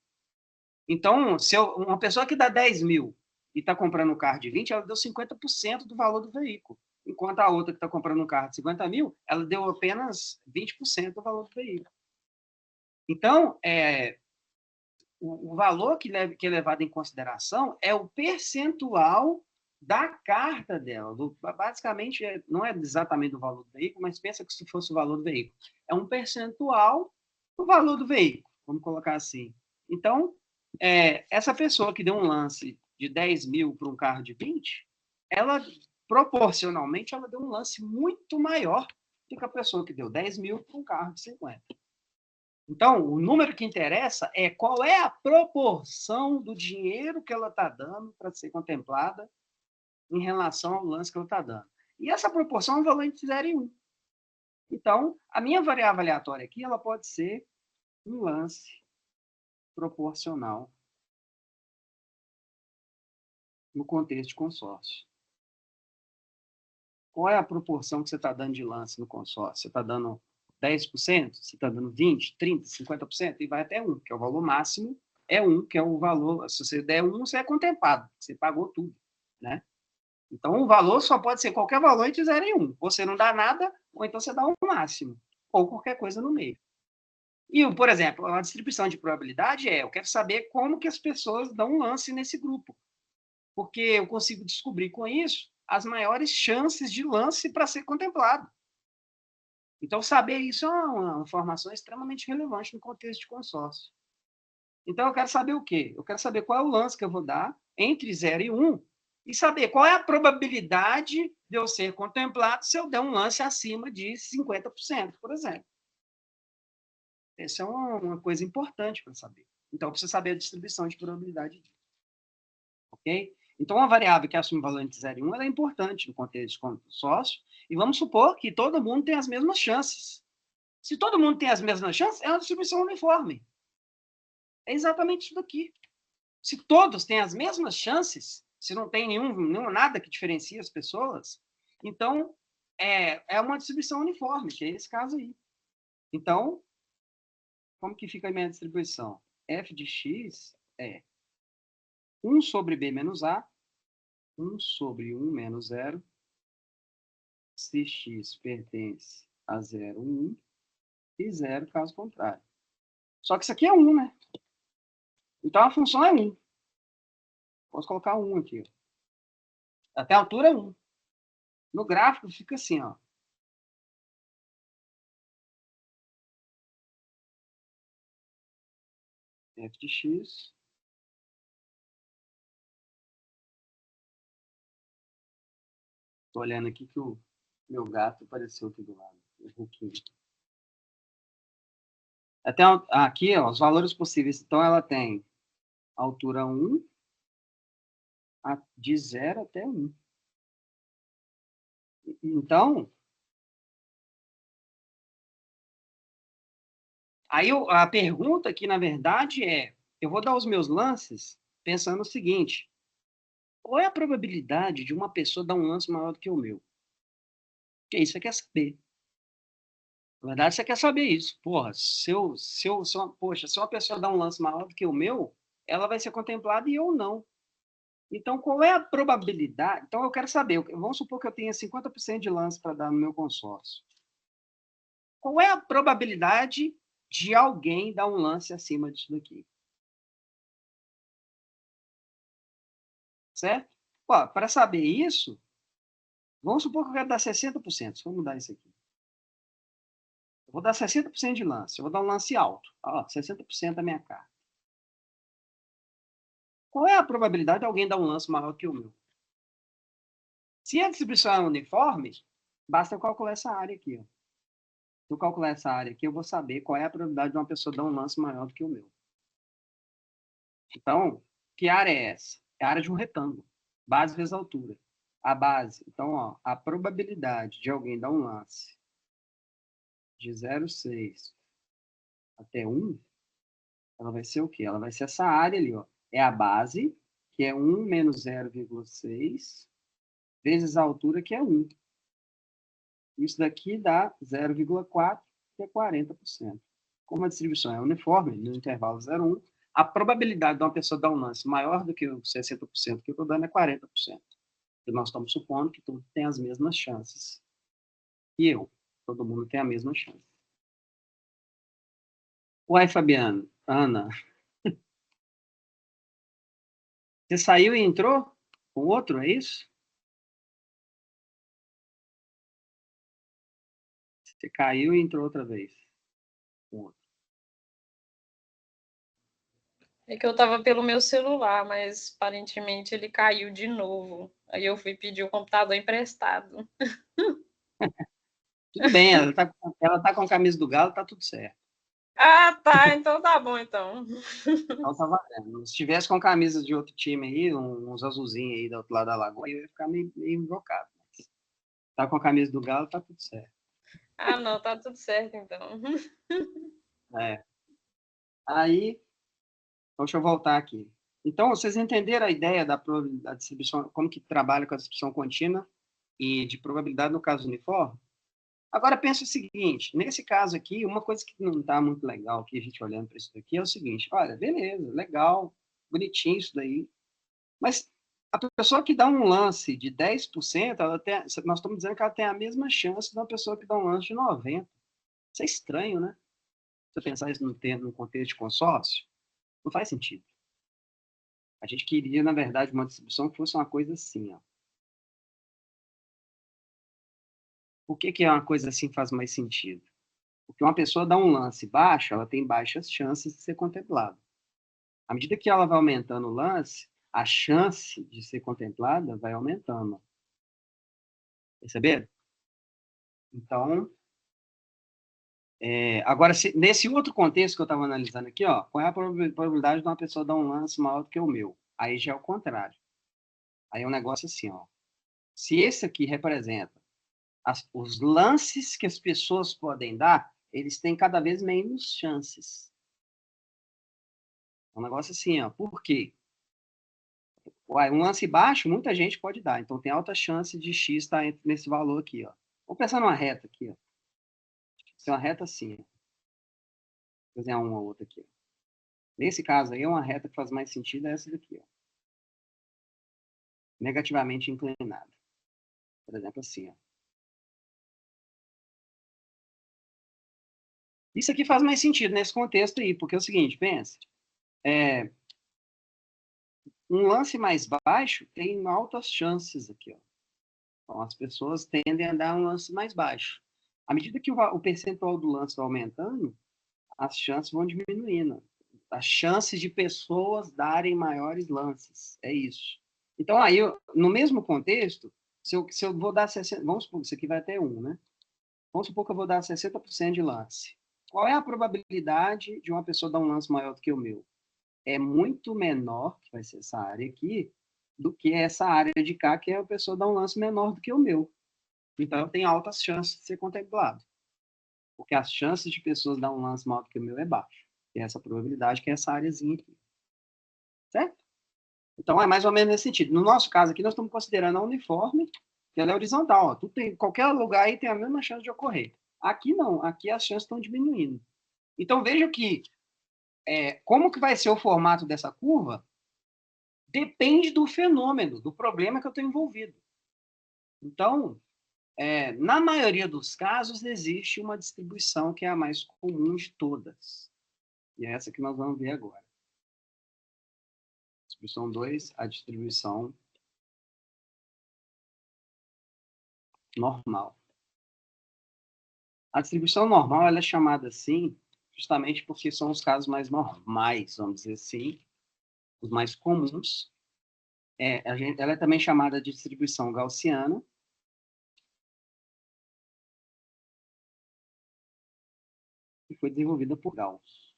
Então, se uma pessoa que dá 10 mil e está comprando um carro de 20, ela deu 50% do valor do veículo. Enquanto a outra que está comprando um carro de 50 mil, ela deu apenas 20% do valor do veículo. Então, o valor que é levado em consideração é o percentual da carta dela. Basicamente, não é exatamente o valor do veículo, mas pensa que se fosse o valor do veículo. É um percentual do valor do veículo, vamos colocar assim. Então, essa pessoa que deu um lance de 10 mil para um carro de 20, ela, proporcionalmente, ela deu um lance muito maior do que a pessoa que deu 10 mil para um carro de 50. Então, o número que interessa é qual é a proporção do dinheiro que ela está dando para ser contemplada em relação ao lance que ela está dando. E essa proporção é um valor entre 0 e 1. Então, a minha variável aleatória aqui ela pode ser um lance proporcional no contexto de consórcio. Qual é a proporção que você está dando de lance no consórcio? Você está dando 10%? Você está dando 20%, 30%, 50%? E vai até 1, que é o valor máximo, é 1, que é o valor. Se você der 1, você é contemplado, você pagou tudo, né? Então, o valor só pode ser qualquer valor entre 0 e 1. Você não dá nada, ou então você dá um máximo, ou qualquer coisa no meio. E, por exemplo, a distribuição de probabilidade eu quero saber como que as pessoas dão um lance nesse grupo, porque eu consigo descobrir com isso as maiores chances de lance para ser contemplado. Então, saber isso é uma informação extremamente relevante no contexto de consórcio. Então, eu quero saber o quê? Eu quero saber qual é o lance que eu vou dar entre 0 e 1 e saber qual é a probabilidade de eu ser contemplado se eu der um lance acima de 50%, por exemplo. Essa é uma coisa importante para saber. Então, eu preciso saber a distribuição de probabilidade disso. Ok? Então, uma variável que assume valor entre 0 e 1 ela é importante no contexto de consórcio, e vamos supor que todo mundo tem as mesmas chances. Se todo mundo tem as mesmas chances, é uma distribuição uniforme. É exatamente isso daqui. Se todos têm as mesmas chances, se não tem nada que diferencie as pessoas, então é uma distribuição uniforme, que é esse caso aí. Então, como que fica a minha distribuição? F de x é 1 sobre b menos a, 1 sobre 1 menos 0, se x pertence a 0, 1, e 0 caso contrário. Só que isso aqui é 1, né? Então, a função é 1. Posso colocar 1 aqui. Até a altura é 1. No gráfico fica assim, ó. F de x. Estou olhando aqui que o meu gato apareceu aqui do lado. Até aqui, ó, os valores possíveis. Então, ela tem altura 1, de 0 até 1. Então, aí a pergunta aqui, na verdade, é eu vou dar os meus lances pensando o seguinte: qual é a probabilidade de uma pessoa dar um lance maior do que o meu? Que isso você quer saber. Na verdade, você quer saber isso. Porra, poxa, se uma pessoa dá um lance maior do que o meu, ela vai ser contemplada e eu não. Então, qual é a probabilidade? Então, eu quero saber. Vamos supor que eu tenha 50% de lance para dar no meu consórcio. Qual é a probabilidade de alguém dar um lance acima disso daqui? Certo? Para saber isso, vamos supor que eu quero dar 60%. Vamos mudar isso aqui. Eu vou dar 60% de lance. Eu vou dar um lance alto. 60% da minha carta. Qual é a probabilidade de alguém dar um lance maior que o meu? Se a distribuição é uniforme, basta eu calcular essa área aqui. Ó. Se eu calcular essa área aqui, eu vou saber qual é a probabilidade de uma pessoa dar um lance maior do que o meu. Então, que área é essa? É a área de um retângulo. Base vezes altura. A base. Então, ó, a probabilidade de alguém dar um lance de 0,6 até 1, ela vai ser o quê? Ela vai ser essa área ali, ó. É a base, que é 1 menos 0,6, vezes a altura, que é 1. Isso daqui dá 0,4, que é 40%. Como a distribuição é uniforme, no intervalo 0,1, a probabilidade de uma pessoa dar um lance maior do que os 60% que eu estou dando é 40%. E nós estamos supondo que todo mundo tem as mesmas chances. E eu. Todo mundo tem a mesma chance. Uai, Fabiano, Ana, você saiu e entrou com outro, é isso? Você caiu e entrou outra vez com outro. É que eu tava pelo meu celular, mas aparentemente ele caiu de novo. Aí eu fui pedir o computador emprestado. Tudo bem, ela tá com a camisa do Galo, tá tudo certo. Ah, tá. Então tá bom, então. Então tá valendo. Se tivesse com camisa de outro time aí, uns azulzinhos aí do outro lado da lagoa, eu ia ficar meio invocado. Tá com a camisa do Galo, tá tudo certo. Ah, não, tá tudo certo, então. É. Aí, deixa eu voltar aqui. Então, vocês entenderam a ideia da distribuição, como que trabalha com a distribuição contínua e de probabilidade no caso uniforme? Agora, pensa o seguinte, nesse caso aqui, uma coisa que não está muito legal aqui, a gente olhando para isso daqui, é o seguinte, olha, beleza, legal, bonitinho isso daí, mas a pessoa que dá um lance de 10%, nós estamos dizendo que ela tem a mesma chance de uma pessoa que dá um lance de 90%. Isso é estranho, né? Você pensar isso no contexto de consórcio, não faz sentido. A gente queria, na verdade, uma distribuição que fosse uma coisa assim, ó. Por que é uma coisa assim faz mais sentido? Porque uma pessoa dá um lance baixo, ela tem baixas chances de ser contemplada. À medida que ela vai aumentando o lance, a chance de ser contemplada vai aumentando. Perceberam? Então, agora, nesse outro contexto que eu estava analisando aqui, ó, qual é a probabilidade de uma pessoa dar um lance maior do que o meu? Aí já é o contrário. Aí é um negócio assim, ó. Se esse aqui representa os lances que as pessoas podem dar, eles têm cada vez menos chances. É um negócio assim, ó. Por quê? Um lance baixo, muita gente pode dar. Então, tem alta chance de X estar nesse valor aqui, ó. Vamos pensar numa reta aqui, ó. Se é uma reta assim, ó. Vou desenhar uma ou outra aqui, ó. Nesse caso aí, uma reta que faz mais sentido é essa daqui, ó. Negativamente inclinada. Por exemplo, assim, ó. Isso aqui faz mais sentido nesse contexto aí, porque é o seguinte, pensa. Um lance mais baixo tem altas chances aqui, ó. Então, as pessoas tendem a dar um lance mais baixo. À medida que o percentual do lance vai aumentando, as chances vão diminuindo. As chances de pessoas darem maiores lances. É isso. Então, aí, no mesmo contexto, se eu vou dar 60%, vamos supor que isso aqui vai até 1, né? Vamos supor que eu vou dar 60% de lance. Qual é a probabilidade de uma pessoa dar um lance maior do que o meu? É muito menor, que vai ser essa área aqui, do que essa área de cá, que é a pessoa dar um lance menor do que o meu. Então, eu tenho altas chances de ser contemplado. Porque as chances de pessoas dar um lance maior do que o meu é baixa. Tem essa probabilidade, que é essa áreazinha aqui. certo? Então, é mais ou menos nesse sentido. No nosso caso aqui, nós estamos considerando a uniforme, que ela é horizontal. Ó. Qualquer lugar aí tem a mesma chance de ocorrer. Aqui não, aqui as chances estão diminuindo. Então, veja que como que vai ser o formato dessa curva depende do fenômeno, do problema que eu estou envolvido. Então, na maioria dos casos, existe uma distribuição que é a mais comum de todas. E é essa que nós vamos ver agora. Distribuição 2, a distribuição normal. A distribuição normal ela é chamada assim justamente porque são os casos mais normais, vamos dizer assim, os mais comuns. Ela é também chamada de distribuição gaussiana. E foi desenvolvida por Gauss.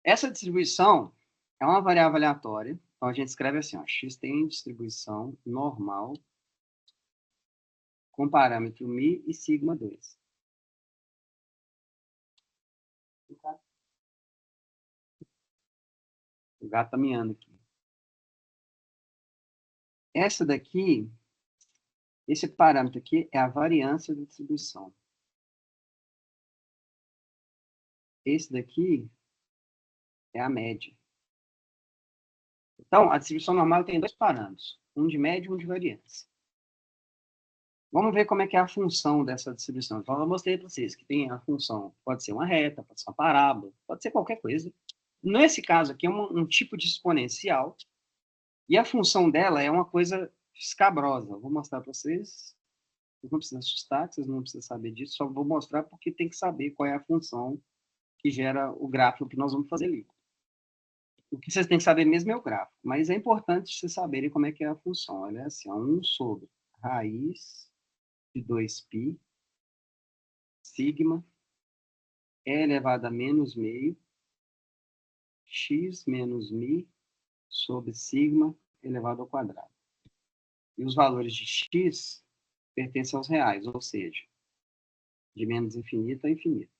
Essa distribuição é uma variável aleatória. Então, a gente escreve assim, ó, x tem distribuição normal com parâmetro μ e sigma 2. O gato está miando aqui. Essa daqui, esse parâmetro aqui é a variância da distribuição. Esse daqui é a média. Então, a distribuição normal tem dois parâmetros, um de média e um de variância. Vamos ver como é que é a função dessa distribuição. Então, eu mostrei para vocês que tem a função, pode ser uma reta, pode ser uma parábola, pode ser qualquer coisa. Nesse caso aqui é um tipo de exponencial, e a função dela é uma coisa escabrosa. Vou mostrar para vocês. Vocês não precisam assustar, vocês não precisam saber disso, só vou mostrar porque tem que saber qual é a função que gera o gráfico que nós vamos fazer ali. O que vocês têm que saber mesmo é o gráfico, mas é importante vocês saberem como é que é a função. Ela é assim, 1 sobre raiz de 2π, sigma, e elevado a menos meio, x menos μ, sobre sigma, elevado ao quadrado. E os valores de x pertencem aos reais, ou seja, de menos infinito a infinito.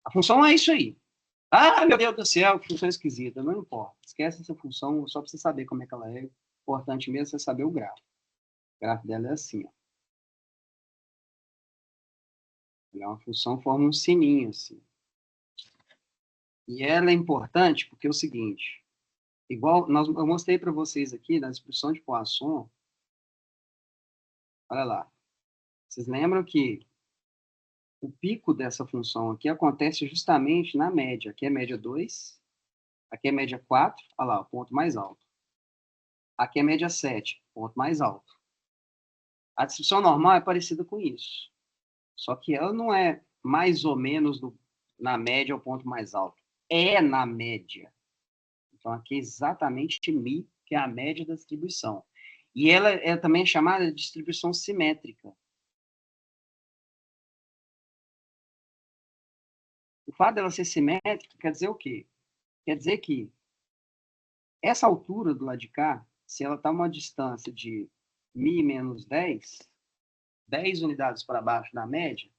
A função é isso aí. Ah, meu Deus do céu, que função esquisita. Não importa. Esquece essa função, só para você saber como é que ela é. O importante mesmo é você saber o gráfico. O gráfico dela é assim, ó. Ela é uma função que forma um sininho, assim. E ela é importante porque é o seguinte, igual eu mostrei para vocês aqui na distribuição de Poisson, olha lá. Vocês lembram que o pico dessa função aqui acontece justamente na média. Aqui é média 2, aqui é média 4, olha lá, o ponto mais alto. Aqui é média 7, ponto mais alto. A distribuição normal é parecida com isso. Só que ela não é mais ou menos na média o ponto mais alto. É na média. Então, aqui é exatamente μ, que é a média da distribuição. E ela é também chamada de distribuição simétrica. O fato dela ser simétrica quer dizer o quê? Quer dizer que essa altura do lado de cá, se ela está uma distância de μ menos 10 unidades para baixo da média,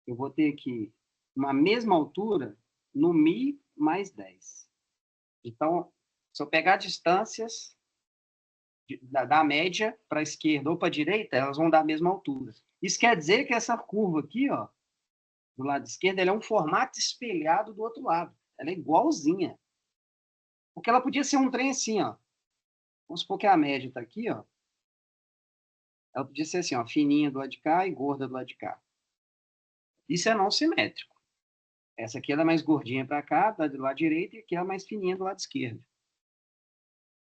eu vou ter aqui uma mesma altura no μ mais 10. Então, se eu pegar distâncias da média para a esquerda ou para a direita, elas vão dar a mesma altura. Isso quer dizer que essa curva aqui, ó, do lado esquerdo, ela é um formato espelhado do outro lado. Ela é igualzinha. Porque ela podia ser um trem assim, ó. Vamos supor que a média está aqui, ó. Ela podia ser assim, ó, fininha do lado de cá e gorda do lado de cá. Isso é não simétrico. Essa aqui ela é mais gordinha para cá, do lado direito, e aqui ela é mais fininha do lado esquerdo.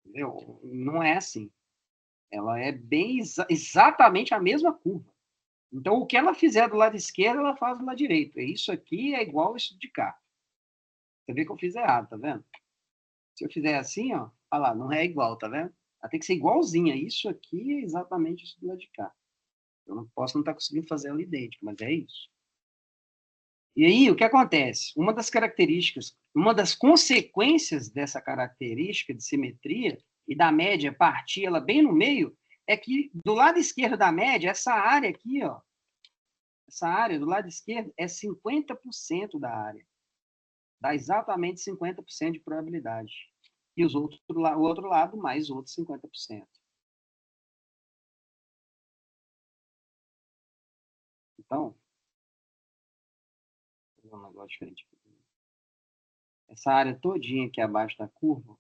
Entendeu? Não é assim. Ela é bem exatamente a mesma curva. Então, o que ela fizer do lado esquerdo, ela faz do lado direito. Isso aqui é igual isso de cá. Você vê que eu fiz errado, tá vendo? Se eu fizer assim, ó, olha lá, não é igual, tá vendo? Ela tem que ser igualzinha. Isso aqui é exatamente isso do lado de cá. Eu não posso não estar conseguindo fazer ela idêntica, mas é isso. E aí, o que acontece? Uma das características, uma das consequências dessa característica de simetria e da média partir ela bem no meio, é que do lado esquerdo da média, essa área aqui, ó, essa área do lado esquerdo é 50% da área. Dá exatamente 50% de probabilidade. E o outro lado, mais outros 50%. Então, vou fazer um negócio diferente aqui. Essa área todinha aqui abaixo da curva,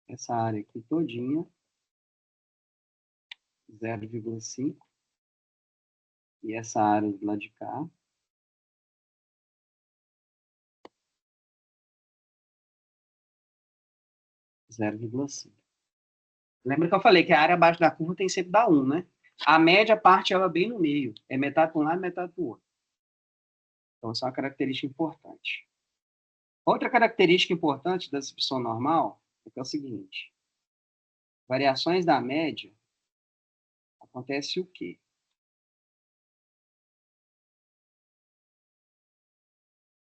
essa área aqui todinha, 0,5, e essa área do lado de cá, 0,5. Lembra que eu falei que a área abaixo da curva tem sempre dar 1, né? A média parte ela bem no meio. É metade para um lado e metade para o outro. Então, essa é uma característica importante. Outra característica importante da distribuição normal é o seguinte. Variações da média, acontece o quê?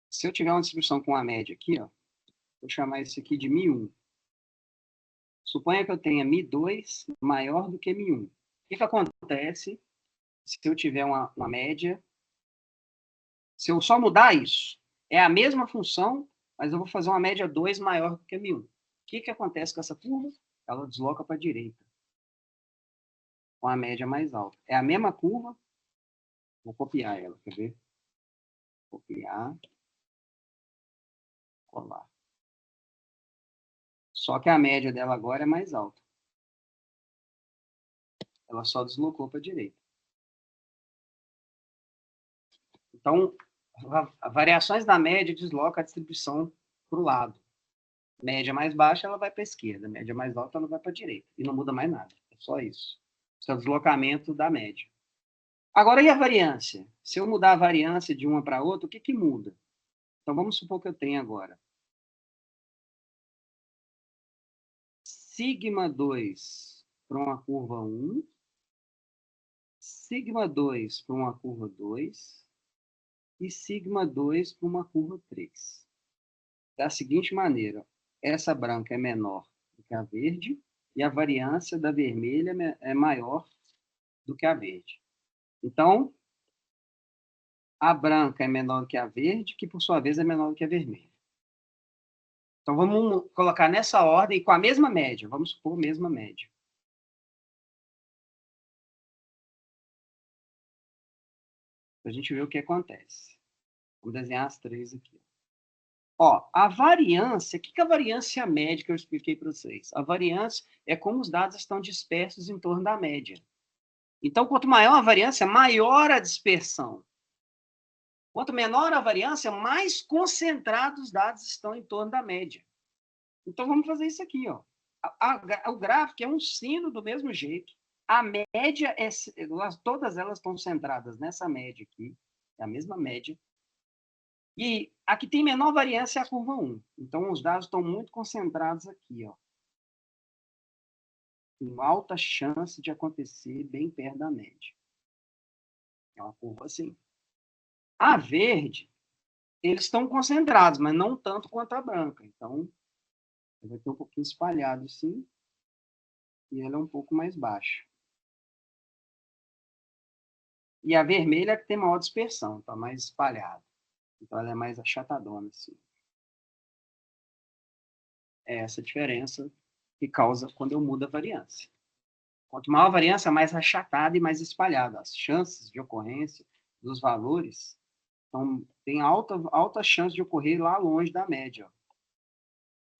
Se eu tiver uma distribuição com a média aqui, ó, vou chamar isso aqui de μ1. Suponha que eu tenha μ2 maior do que μ1. O que acontece se eu tiver uma média? Se eu só mudar isso, é a mesma função, mas eu vou fazer uma média 2 maior do que μ1. O que acontece com essa curva? Ela desloca para a direita, com a média mais alta. É a mesma curva, vou copiar ela, quer ver? Copiar, colar. Só que a média dela agora é mais alta. Ela só deslocou para a direita. Então, variações da média deslocam a distribuição para o lado. Média mais baixa, ela vai para a esquerda. Média mais alta, ela vai para a direita. E não muda mais nada. É só isso. Isso é o deslocamento da média. Agora, e a variância? Se eu mudar a variância de uma para outra, o que muda? Então, vamos supor que eu tenho agora σ2 para uma curva 1, σ2 para uma curva 2 e σ2 para uma curva 3. Da seguinte maneira, essa branca é menor do que a verde e a variância da vermelha é maior do que a verde. Então, a branca é menor do que a verde, que por sua vez é menor do que a vermelha. Então, vamos colocar nessa ordem com a mesma média. Vamos supor a mesma média. Para a gente ver o que acontece. Vou desenhar as três aqui. Ó, a variância, o que é a variância média que eu expliquei para vocês? A variância é como os dados estão dispersos em torno da média. Então, quanto maior a variância, maior a dispersão. Quanto menor a variância, mais concentrados os dados estão em torno da média. Então, vamos fazer isso aqui. Ó. O gráfico é um sino do mesmo jeito. A média, todas elas estão centradas nessa média aqui, é a mesma média. E a que tem menor variância é a curva 1. Então, os dados estão muito concentrados aqui. Ó. Com alta chance de acontecer bem perto da média. É uma curva assim. A verde, eles estão concentrados, mas não tanto quanto a branca. Então, vai ter um pouquinho espalhado, sim. E ela é um pouco mais baixa. E a vermelha é que tem maior dispersão, está mais espalhada. Então, ela é mais achatadona, assim. É essa diferença que causa quando eu mudo a variância. Quanto maior a variância, mais achatada e mais espalhada. As chances de ocorrência dos valores tem alta chance de ocorrer lá longe da média. Ó.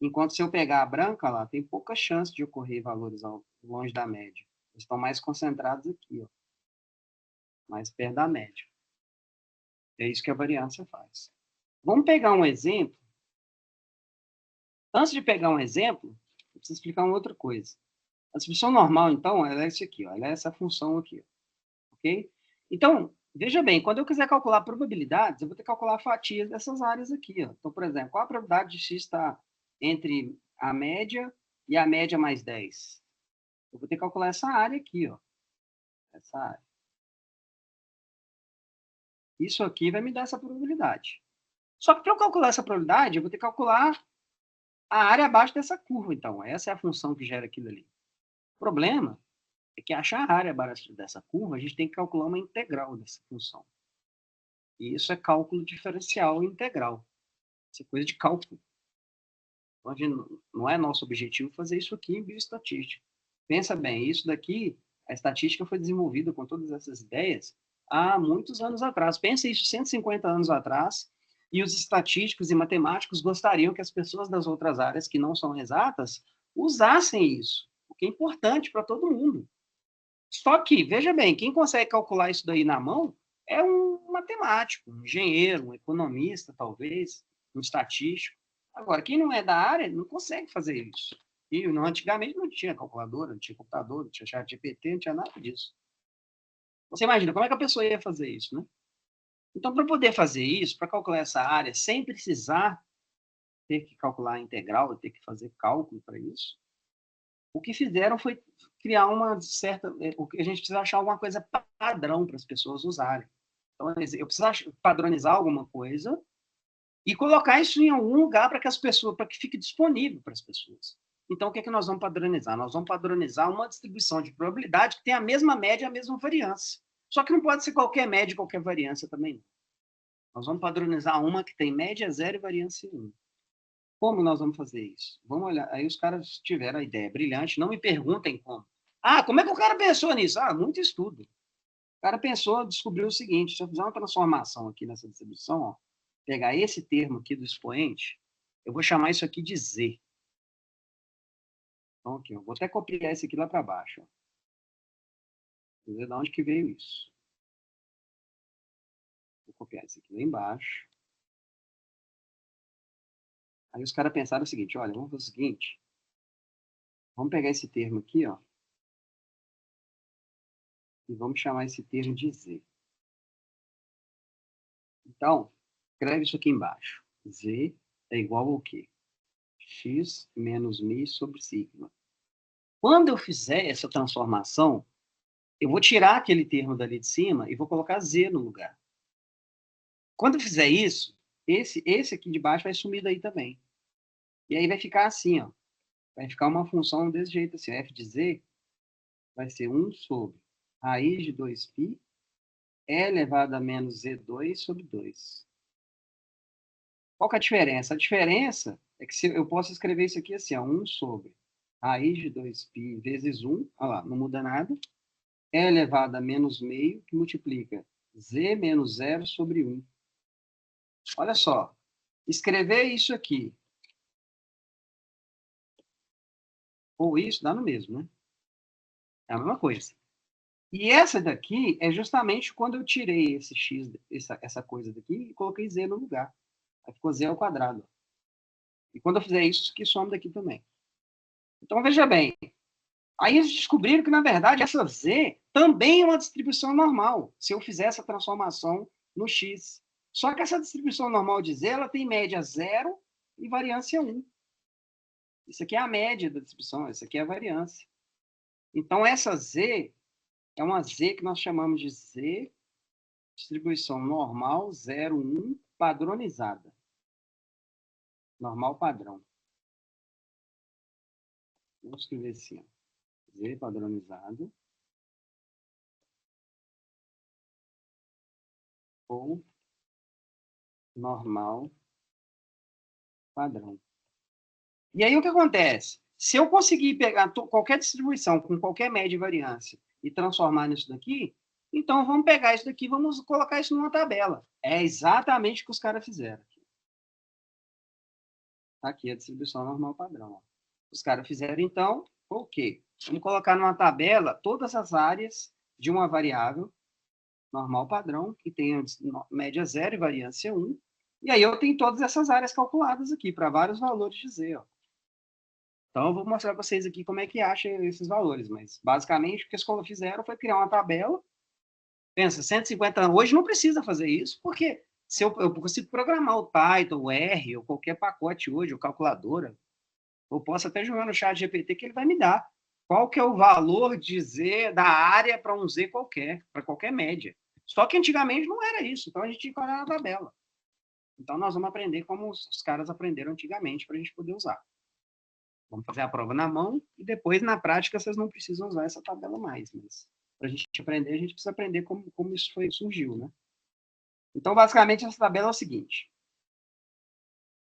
Enquanto se eu pegar a branca lá, tem pouca chance de ocorrer valores longe da média. Eles estão mais concentrados aqui, ó, mais perto da média. É isso que a variância faz. Vamos pegar um exemplo. Antes de pegar um exemplo, eu preciso explicar uma outra coisa. A distribuição normal, então, ela é isso aqui, ó, ela é essa função aqui. Ó, ok? Então, veja bem, quando eu quiser calcular probabilidades, eu vou ter que calcular fatias dessas áreas aqui. Ó. Então, por exemplo, qual a probabilidade de x estar entre a média e a média mais 10? Eu vou ter que calcular essa área aqui, ó. Essa área. Isso aqui vai me dar essa probabilidade. Só que para eu calcular essa probabilidade, eu vou ter que calcular a área abaixo dessa curva, então. Essa é a função que gera aquilo ali. O problema é que achar a área abaixo dessa curva, a gente tem que calcular uma integral dessa função. E isso é cálculo diferencial integral. Isso é coisa de cálculo. Então, não é nosso objetivo fazer isso aqui em bioestatística. Pensa bem, isso daqui, a estatística foi desenvolvida com todas essas ideias há muitos anos atrás. Pensa isso 150 anos atrás, e os estatísticos e matemáticos gostariam que as pessoas das outras áreas que não são exatas usassem isso, porque é importante para todo mundo. Só que, veja bem, quem consegue calcular isso daí na mão é um matemático, um engenheiro, um economista, talvez, um estatístico. Agora, quem não é da área não consegue fazer isso. E antigamente não tinha calculadora, não tinha computador, não tinha chat GPT, não tinha nada disso. Você imagina, como é que a pessoa ia fazer isso, né? Então, para poder fazer isso, para calcular essa área sem precisar ter que calcular a integral, ter que fazer cálculo para isso, o que fizeram foi criar uma certa... O que a gente precisa achar alguma coisa padrão para as pessoas usarem. Então, eu preciso padronizar alguma coisa e colocar isso em algum lugar para que as pessoas, para que fique disponível para as pessoas. Então, o que é que nós vamos padronizar? Nós vamos padronizar uma distribuição de probabilidade que tem a mesma média e a mesma variância. Só que não pode ser qualquer média e qualquer variância também. Nós vamos padronizar uma que tem média 0 e variância 1. Como nós vamos fazer isso? Vamos olhar. Aí os caras tiveram a ideia brilhante. Não me perguntem como. Ah, como é que o cara pensou nisso? Ah, muito estudo. O cara pensou, descobriu o seguinte: se eu fizer uma transformação aqui nessa distribuição, ó, pegar esse termo aqui do expoente, eu vou chamar isso aqui de Z. Então, aqui, eu vou até copiar esse aqui lá para baixo. Ó. Vou ver de onde que veio isso. Vou copiar esse aqui lá embaixo. Aí os caras pensaram o seguinte: olha, vamos fazer o seguinte. Vamos pegar esse termo aqui, ó, e vamos chamar esse termo de Z. Então, escreve isso aqui embaixo. Z é igual ao quê? X menos mi sobre sigma. Quando eu fizer essa transformação, eu vou tirar aquele termo dali de cima e vou colocar Z no lugar. Quando eu fizer isso, esse aqui de baixo vai sumir daí também. E aí vai ficar assim, ó. Vai ficar uma função desse jeito assim. F de Z vai ser 1 sobre raiz de 2π e elevado a menos Z2 sobre 2. Qual que é a diferença? A diferença é que eu posso escrever isso aqui assim, ó, 1 sobre raiz de 2π vezes 1, olha lá, não muda nada, é elevado a menos meio, que multiplica z menos 0 sobre 1. Olha só, escrever isso aqui, ou isso, dá no mesmo, né? É a mesma coisa. E essa daqui é justamente quando eu tirei esse x, essa coisa daqui, e coloquei z no lugar. Aí ficou z ao quadrado. E quando eu fizer isso aqui, some daqui também. Então, veja bem, aí eles descobriram que, na verdade, essa Z também é uma distribuição normal, se eu fizer essa transformação no X. Só que essa distribuição normal de Z, ela tem média 0 e variância 1. Isso aqui é a média da distribuição, isso aqui é a variância. Então, essa Z é uma Z que nós chamamos de Z, distribuição normal, 0, 1, padronizada. Normal padrão. Vamos escrever assim, ó. Z padronizado. Ou normal padrão. E aí o que acontece? Se eu conseguir pegar qualquer distribuição com qualquer média e variância e transformar nisso daqui, então vamos pegar isso daqui e vamos colocar isso numa tabela. É exatamente o que os caras fizeram. Aqui é a distribuição normal padrão. Os caras fizeram, então, o quê? Vamos colocar numa tabela todas as áreas de uma variável normal padrão, que tem média 0 e variância 1. E aí eu tenho todas essas áreas calculadas aqui, para vários valores de Z. Ó. Então, eu vou mostrar para vocês aqui como é que acha esses valores. Mas, basicamente, o que a escola fizeram foi criar uma tabela. Pensa, 150 anos. Hoje não precisa fazer isso, porque se eu consigo programar o Python, o R, ou qualquer pacote hoje, ou calculadora, eu posso até jogar no chat GPT que ele vai me dar. Qual que é o valor de Z da área para um Z qualquer, para qualquer média. Só que antigamente não era isso, então a gente tinha que olhar na tabela. Então, nós vamos aprender como os caras aprenderam antigamente para a gente poder usar. Vamos fazer a prova na mão e depois, na prática, vocês não precisam usar essa tabela mais. Mas para a gente aprender, a gente precisa aprender como isso surgiu, né? Então, basicamente, essa tabela é o seguinte.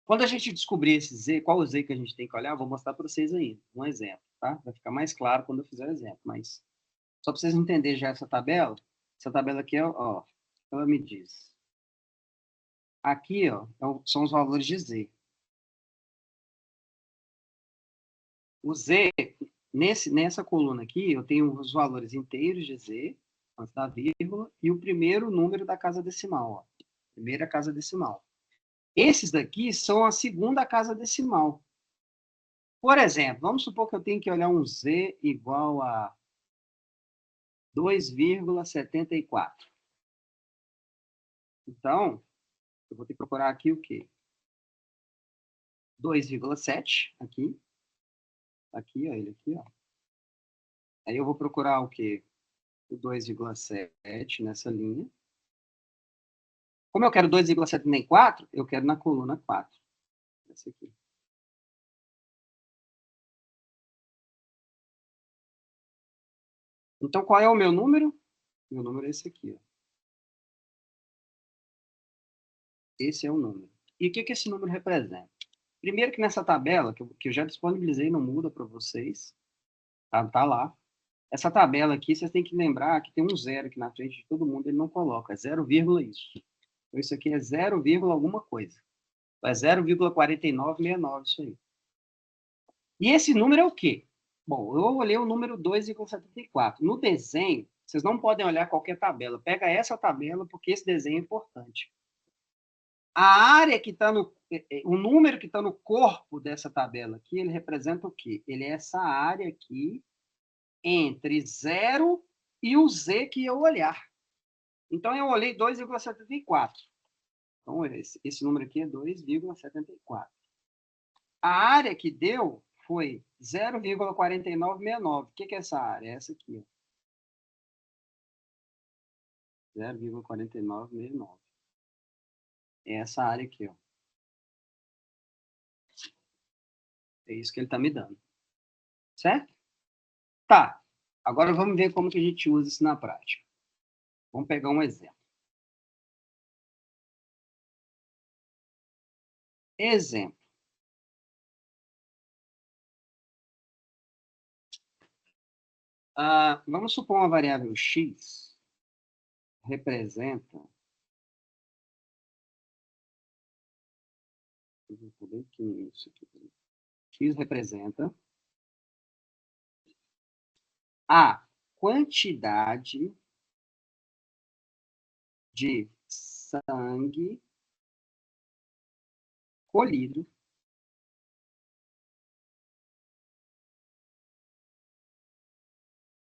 Quando a gente descobrir esse Z, qual o Z que a gente tem que olhar, eu vou mostrar para vocês ainda, um exemplo, tá? Vai ficar mais claro quando eu fizer o exemplo, mas só para vocês entenderem já essa tabela aqui, ó, ela me diz. Aqui, ó, são os valores de Z. O Z, nessa coluna aqui, eu tenho os valores inteiros de Z, antes da vírgula, e o primeiro número da casa decimal, ó. Primeira casa decimal. Esses daqui são a segunda casa decimal. Por exemplo, vamos supor que eu tenho que olhar um Z igual a 2,74. Então, eu vou ter que procurar aqui o quê? 2,7 aqui. Aqui, ó, ele aqui, ó. Aí eu vou procurar o quê? O 2,7 nessa linha. Como eu quero 2,74, eu quero na coluna 4. Essa aqui. Então, qual é o meu número? Meu número é esse aqui, ó. Esse é o número. E o que esse número representa? Primeiro que nessa tabela, que eu já disponibilizei, não muda para vocês, tá lá. Essa tabela aqui, vocês têm que lembrar que tem um zero aqui na frente de todo mundo, ele não coloca, é 0, isso. Então, isso aqui é 0, alguma coisa. É 0,4969, isso aí. E esse número é o quê? Bom, eu olhei o número 2,74. No desenho, vocês não podem olhar qualquer tabela. Pega essa tabela, porque esse desenho é importante. A área que está no... O número que está no corpo dessa tabela aqui, ele representa o quê? Ele é essa área aqui entre 0 e o Z que eu olhar. Então, eu olhei 2,74. Então, esse número aqui é 2,74. A área que deu foi 0,4969. O que é essa área? É essa aqui. 0,4969. É essa área aqui. Ó. É isso que ele está me dando. Certo? Tá. Agora vamos ver como que a gente usa isso na prática. Vamos pegar um exemplo. Exemplo. Vamos supor uma variável x representa... X representa a quantidade de sangue colhido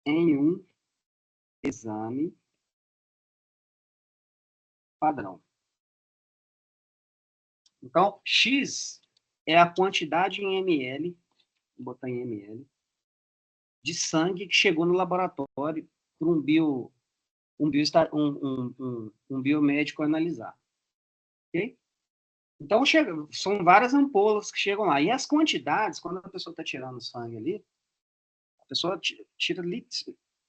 em um exame padrão. Então, X é a quantidade em ml, vou botar em ml, de sangue que chegou no laboratório para um biomédico analisar. Ok? Então, são várias ampolas que chegam lá. E as quantidades, quando a pessoa está tirando sangue ali, a pessoa tira ali,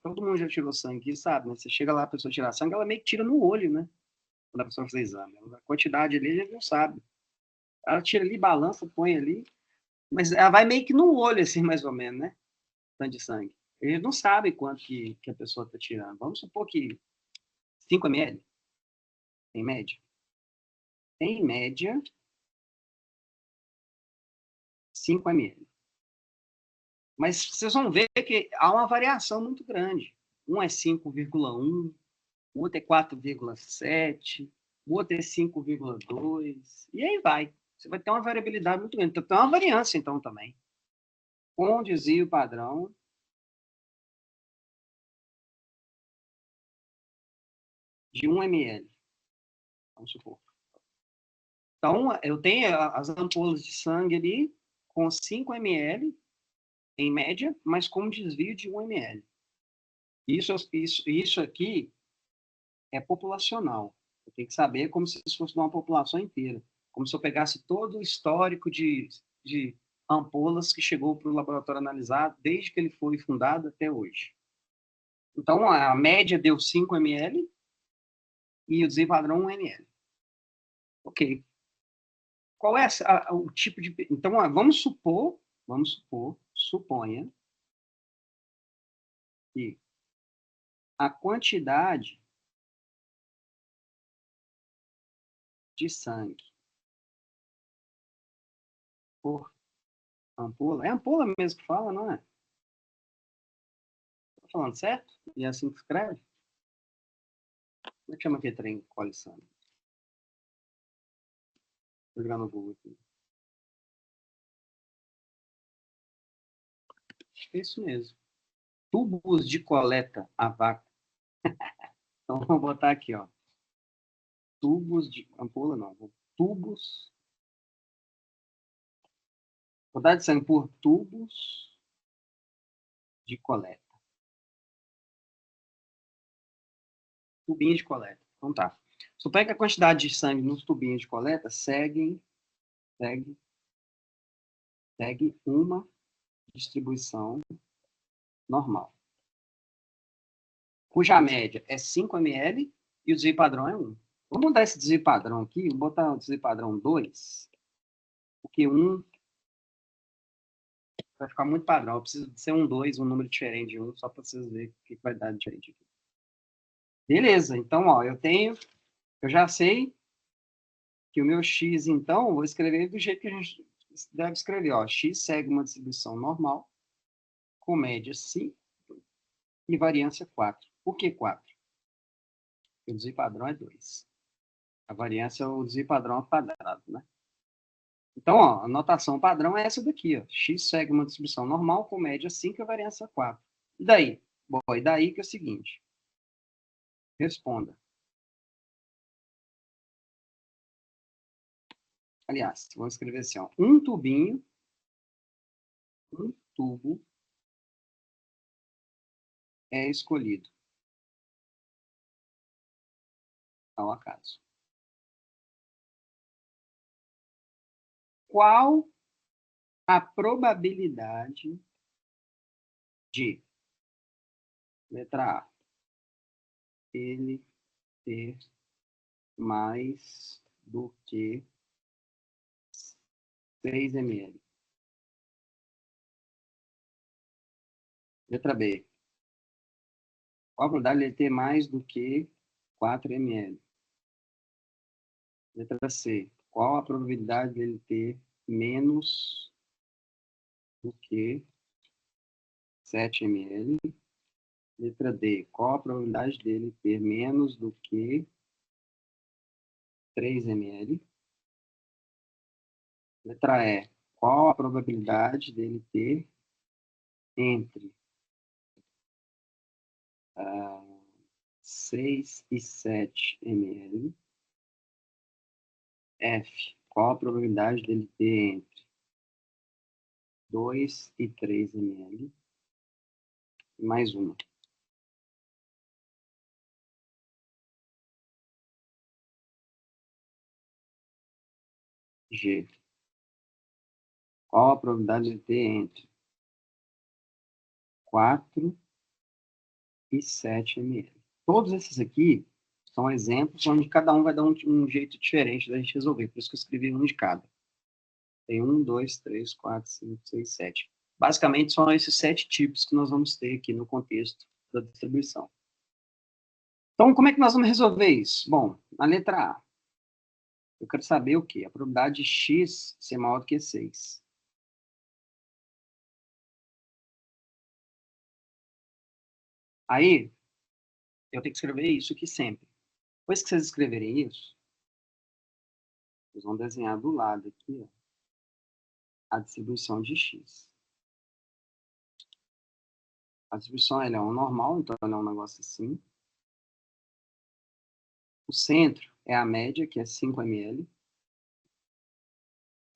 todo mundo já tirou sangue, sabe? Né? Você chega lá, a pessoa tirar sangue, ela meio que tira no olho, né? Quando a pessoa faz exame. A quantidade ali, a gente não sabe. Ela tira ali, balança, põe ali, mas ela vai meio que no olho, assim, mais ou menos, né? Tanto de sangue. Eles não sabem quanto que a pessoa está tirando. Vamos supor que 5 ml, em média. Em média, 5 ml. Mas vocês vão ver que há uma variação muito grande. Um é 5,1, o outro é 4,7, o outro é 5,2, e aí vai. Você vai ter uma variabilidade muito grande. Então, tem uma variância, então, também. Com o desvio padrão de 1 ml. Vamos supor. Então, eu tenho as ampolas de sangue ali com 5 ml, em média, mas com desvio de 1 ml. Isso aqui é populacional. Eu tenho que saber como se fosse uma população inteira. Como se eu pegasse todo o histórico de ampolas que chegou para o laboratório analisar desde que ele foi fundado até hoje. Então, a média deu 5 ml e o desvio padrão 1 ml. Ok. Qual é o tipo de... Então, suponha que a quantidade de sangue por ampola, é ampola mesmo que fala, não é? Tô falando certo? E é assim que escreve? Como é que chama aquele trem que colhe sangue? Vou jogar no Google aqui. Acho que é isso mesmo. Tubos de coleta a vácuo. Então, vou botar aqui, ó. Tubos de... Ampola não. Tubos. Quantidade de sangue por tubos de coleta. Tubinho de coleta. Então tá. Suponha que a quantidade de sangue nos tubinhos de coleta segue uma distribuição normal, cuja média é 5 ml e o desvio padrão é 1. Vou mudar esse desvio padrão aqui, vou botar o desvio padrão 2, porque 1 vai ficar muito padrão. Eu preciso de ser 1, 2, um número diferente de 1, só para vocês verem o que vai dar diferente aqui. Beleza, então, ó, eu já sei que o meu x, então, eu vou escrever do jeito que a gente deve escrever, ó. X segue uma distribuição normal, com média 5 e variância 4. Por que 4? Porque o desvio padrão é 2. A variância é o desvio padrão quadrado, né? Então, ó, a notação padrão é essa daqui, ó. X segue uma distribuição normal, com média 5 e variância 4. E daí? Bom, e daí que é o seguinte. Responda. Aliás, vamos escrever assim, ó. Um tubo é escolhido ao acaso. Qual a probabilidade de, letra A, ele ter mais do que 6 ml? Letra B, qual a probabilidade de ele ter mais do que 4 ml? Letra C, qual a probabilidade de ele ter menos do que 7 ml? Letra D, qual a probabilidade dele ter menos do que 3 ml? Letra E, qual a probabilidade dele ter entre 6 e 7 ml? F, qual a probabilidade dele ter entre 2 e 3 ml? Mais uma. G, qual a probabilidade de ter entre 4 e 7 ml? Todos esses aqui são exemplos onde cada um vai dar um jeito diferente da gente resolver. Por isso que eu escrevi um de cada. Tem 1, 2, 3, 4, 5, 6, 7. Basicamente, são esses 7 tipos que nós vamos ter aqui no contexto da distribuição. Então, como é que nós vamos resolver isso? Bom, na letra A, eu quero saber o quê? A probabilidade de x ser maior do que 6. Aí, eu tenho que escrever isso aqui sempre. Depois que vocês escreverem isso, vocês vão desenhar do lado aqui, ó, a distribuição de x. A distribuição ela é um normal, então ela é um negócio assim. O centro é a média, que é 5 ml.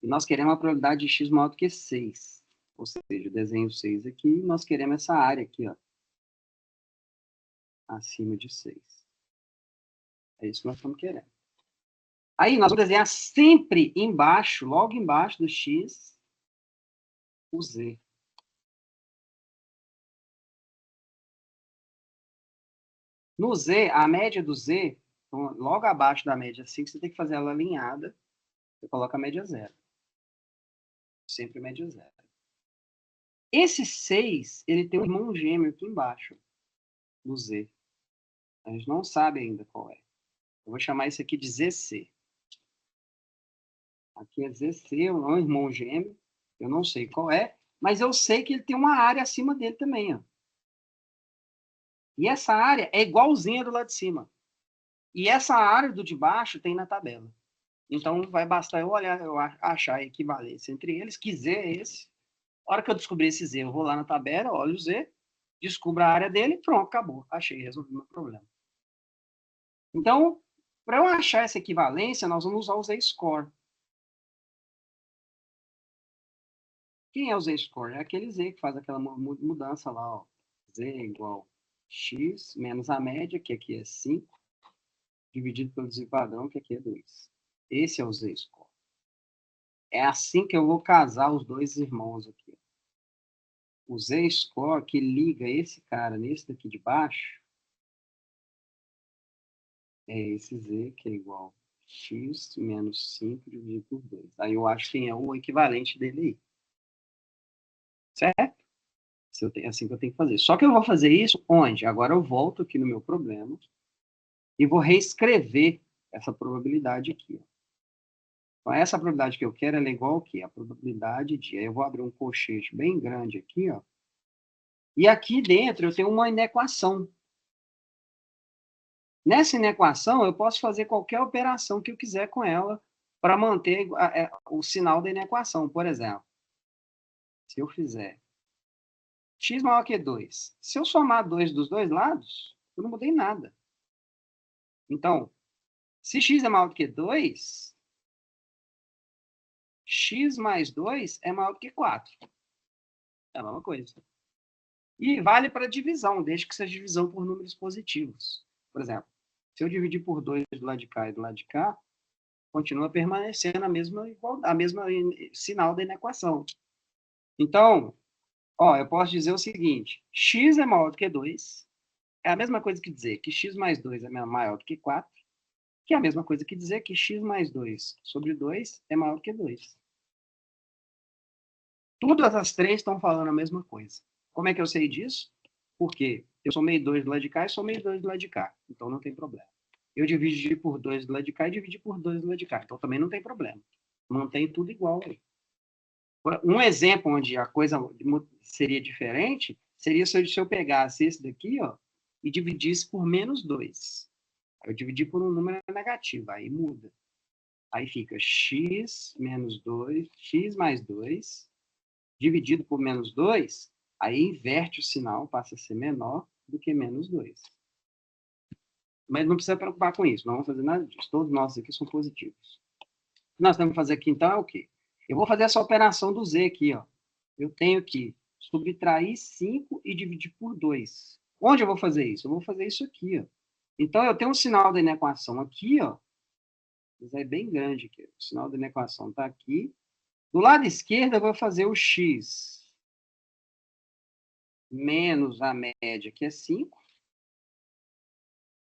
E nós queremos a probabilidade de x maior do que 6. Ou seja, eu desenho 6 aqui, e nós queremos essa área aqui, ó, acima de 6. É isso que nós estamos querendo. Aí nós vamos desenhar sempre embaixo, logo embaixo do x, o z. No z, a média do z Então, logo abaixo da média 5, você tem que fazer ela alinhada. Você coloca a média 0. Sempre média 0. Esse 6, ele tem um irmão gêmeo aqui embaixo, do Z. A gente não sabe ainda qual é. Eu vou chamar isso aqui de ZC. Aqui é ZC, é um irmão gêmeo. Eu não sei qual é, mas eu sei que ele tem uma área acima dele também, ó. E essa área é igualzinha do lado de cima. E essa área do de baixo tem na tabela. Então, vai bastar eu olhar, eu achar a equivalência entre eles, que Z é esse. A hora que eu descobrir esse Z, eu vou lá na tabela, olho o Z, descubro a área dele, pronto, acabou. Achei, resolvi o meu problema. Então, para eu achar essa equivalência, nós vamos usar o Z-score. Quem é o Z-score? É aquele Z que faz aquela mudança lá, ó. Z igual x menos a média, que aqui é 5, dividido pelo desvio padrão, que aqui é 2. Esse é o Z-score. É assim que eu vou casar os dois irmãos aqui. O Z-score que liga esse cara nesse daqui de baixo é esse Z, que é igual a x menos 5 dividido por 2. Aí eu acho que é o equivalente dele aí. Certo? É assim que eu tenho que fazer. Só que eu vou fazer isso onde? Agora eu volto aqui no meu problema e vou reescrever essa probabilidade aqui. Ó. Então, essa probabilidade que eu quero ela é igual ao quê? A probabilidade de... Aí eu vou abrir um colchete bem grande aqui, ó. E aqui dentro eu tenho uma inequação. Nessa inequação, eu posso fazer qualquer operação que eu quiser com ela para manter o sinal da inequação. Por exemplo, se eu fizer x maior que 2, se eu somar 2 dos dois lados, eu não mudei nada. Então, se x é maior do que 2, x mais 2 é maior do que 4. É a mesma coisa. E vale para divisão, desde que seja divisão por números positivos. Por exemplo, se eu dividir por 2 do lado de cá e do lado de cá, continua permanecendo a mesma sinal da inequação. Então, ó, eu posso dizer o seguinte, x é maior do que 2, é a mesma coisa que dizer que x mais 2 é maior do que 4, que é a mesma coisa que dizer que x mais 2 sobre 2 é maior do que 2. Todas as três estão falando a mesma coisa. Como é que eu sei disso? Porque eu somei 2 do lado de cá e somei 2 do lado de cá. Então não tem problema. Eu dividi por 2 do lado de cá e dividi por 2 do lado de cá. Então também não tem problema. Mantém tudo igual aí. Um exemplo onde a coisa seria diferente seria se eu pegasse esse daqui, ó, e dividisse por menos 2. Eu dividi por um número negativo, aí muda. Aí fica x menos 2, x mais 2, dividido por menos 2, aí inverte o sinal, passa a ser menor do que menos 2. Mas não precisa preocupar com isso, não vamos fazer nada disso. Todos nós aqui são positivos. O que nós temos que fazer aqui, então, é o quê? Eu vou fazer essa operação do Z aqui, ó. Eu tenho que subtrair 5 e dividir por 2. Onde eu vou fazer isso? Eu vou fazer isso aqui, ó. Então, eu tenho um sinal da inequação aqui, ó. Mas é bem grande aqui. O sinal da inequação está aqui. Do lado esquerdo, eu vou fazer o x menos a média, que é 5.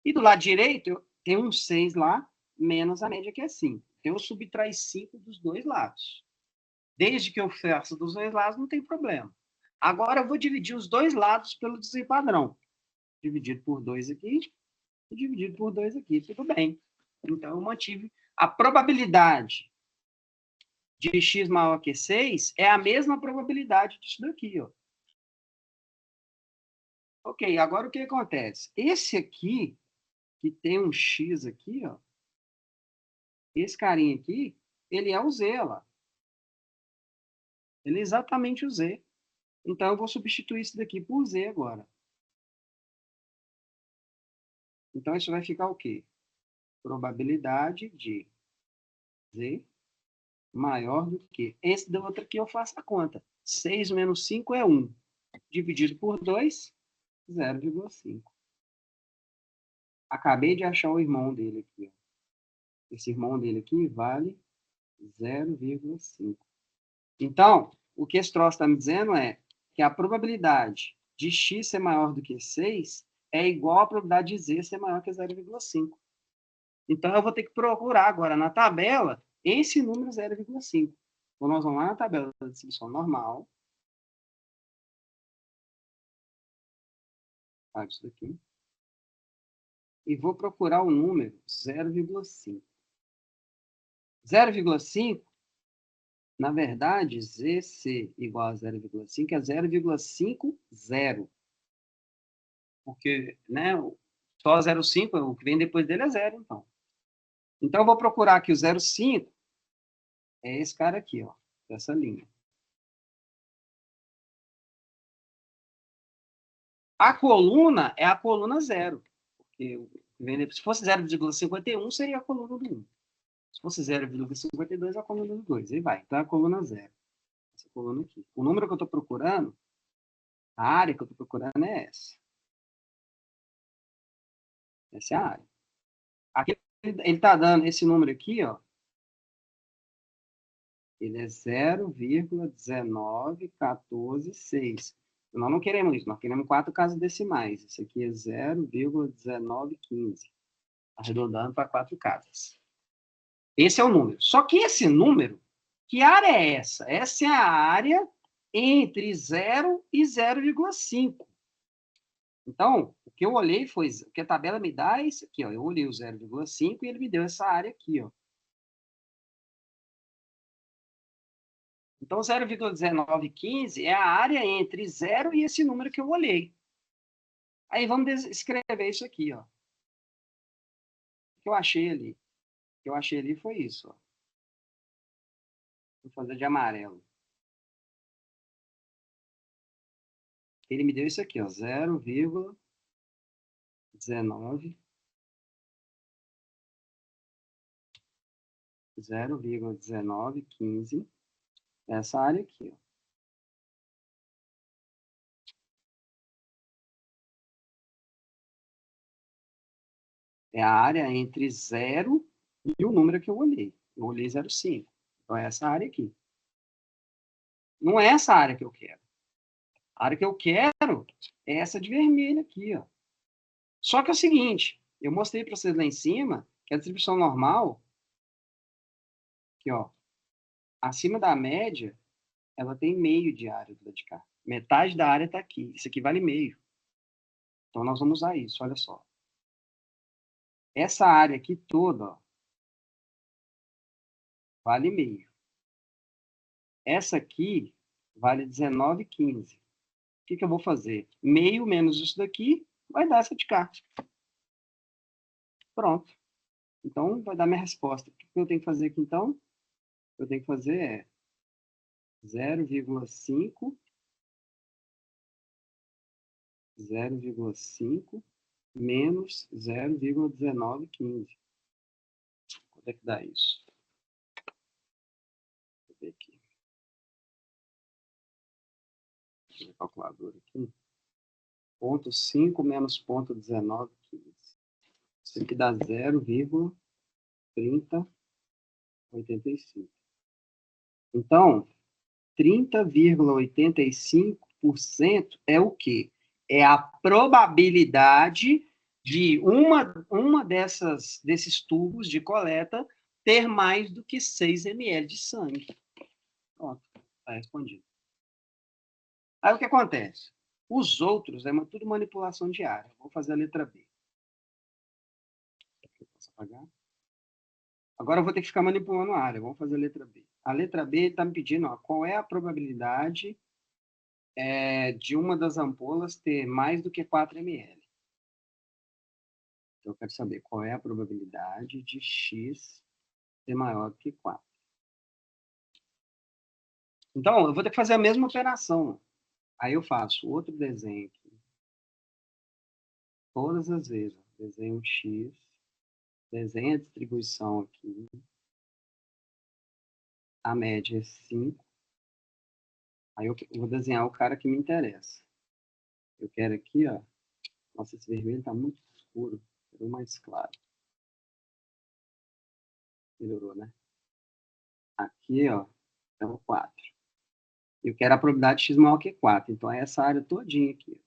E do lado direito, eu tenho um 6 lá, menos a média, que é 5. Então, eu subtraio 5 dos dois lados. Desde que eu faça dos dois lados, não tem problema. Agora, eu vou dividir os dois lados pelo desvio padrão. Dividido por 2 aqui e dividido por 2 aqui. Tudo bem. Então, eu mantive a probabilidade de x maior que 6 é a mesma probabilidade disso daqui, ó. Ok, agora o que acontece? Esse aqui, que tem um x aqui, ó, esse carinha aqui, ele é o z lá. Ele é exatamente o z. Então, eu vou substituir isso daqui por z agora. Então, isso vai ficar o quê? Probabilidade de z maior do que... Esse da outra aqui eu faço a conta. 6 menos 5 é 1. Dividido por 2, 0,5. Acabei de achar o irmão dele aqui. Esse irmão dele aqui vale 0,5. Então, o que esse troço está me dizendo é que a probabilidade de x ser maior do que 6 é igual à probabilidade de z ser maior que 0,5. Então, eu vou ter que procurar agora na tabela esse número 0,5. Então, nós vamos lá na tabela da distribuição normal. Tá, isso daqui. E vou procurar o número 0,5. 0,5, na verdade, ZC igual a 0,5 é 0,50. Porque, né, só 0,5, o que vem depois dele é 0, então. Então, eu vou procurar aqui o 0,5, é esse cara aqui, ó, essa linha. A coluna é a coluna 0. Porque se fosse 0,51, seria a coluna do 1. Se fosse 0,52, é a coluna do 2. Aí vai. Então, é a coluna 0. Essa coluna aqui. O número que eu estou procurando, a área que eu estou procurando é essa. Essa é a área. Aqui ele está dando esse número aqui, ó. Ele é 0,19146. Nós não queremos isso, nós queremos 4 casas decimais. Isso aqui é 0,1915. Arredondando para 4 casas. Esse é o número. Só que esse número, que área é essa? Essa é a área entre 0 e 0,5. Então, o que eu olhei foi, o que a tabela me dá é isso aqui, ó. Eu olhei o 0,5 e ele me deu essa área aqui, ó. Então, 0,1915 é a área entre 0 e esse número que eu olhei. Aí, vamos escrever isso aqui, ó. O que eu achei ali? O que eu achei ali foi isso, ó. Vou fazer de amarelo. Ele me deu isso aqui, ó. 0,1915. Essa área aqui, ó. É a área entre 0 e o número que eu olhei. Eu olhei 0,5. Então, é essa área aqui. Não é essa área que eu quero. A área que eu quero é essa de vermelho aqui, ó. Só que é o seguinte, eu mostrei para vocês lá em cima que a distribuição normal, aqui, ó, acima da média, ela tem meio de área do lado de cá. Metade da área está aqui. Isso aqui vale meio. Então, nós vamos usar isso, olha só. Essa área aqui toda, ó, vale meio. Essa aqui vale 19,15. O que eu vou fazer? Meio menos isso daqui vai dar essa de cá. Pronto. Então, vai dar minha resposta. O que eu tenho que fazer aqui, então? Eu tenho que fazer é 0,5 menos 0,1915. Quanto é que dá isso? Deixa eu ver aqui. Deixa eu ver a calculadora aqui. 0,5 menos 0,1915. Isso aqui dá 0,3085. Então, 30,85% é o quê? É a probabilidade de uma desses tubos de coleta ter mais do que 6 ml de sangue. Pronto, está respondido. Aí o que acontece? Os outros é tudo manipulação diária. Vou fazer a letra B. Posso apagar? Agora eu vou ter que ficar manipulando a área. Vamos fazer a letra B. A letra B está me pedindo, ó, qual é a probabilidade de uma das ampolas ter mais do que 4 ml. Então, eu quero saber qual é a probabilidade de X ser maior do que 4. Então, eu vou ter que fazer a mesma operação. Aí eu faço outro desenho aqui. Todas as vezes. Desenho um X. Desenho a distribuição aqui. A média é 5. Aí eu vou desenhar o cara que me interessa. Eu quero aqui, ó. Nossa, esse vermelho está muito escuro. Quero mais claro. Melhorou, né? Aqui, ó, é o 4. Eu quero a probabilidade de x maior que 4. Então, é essa área todinha aqui.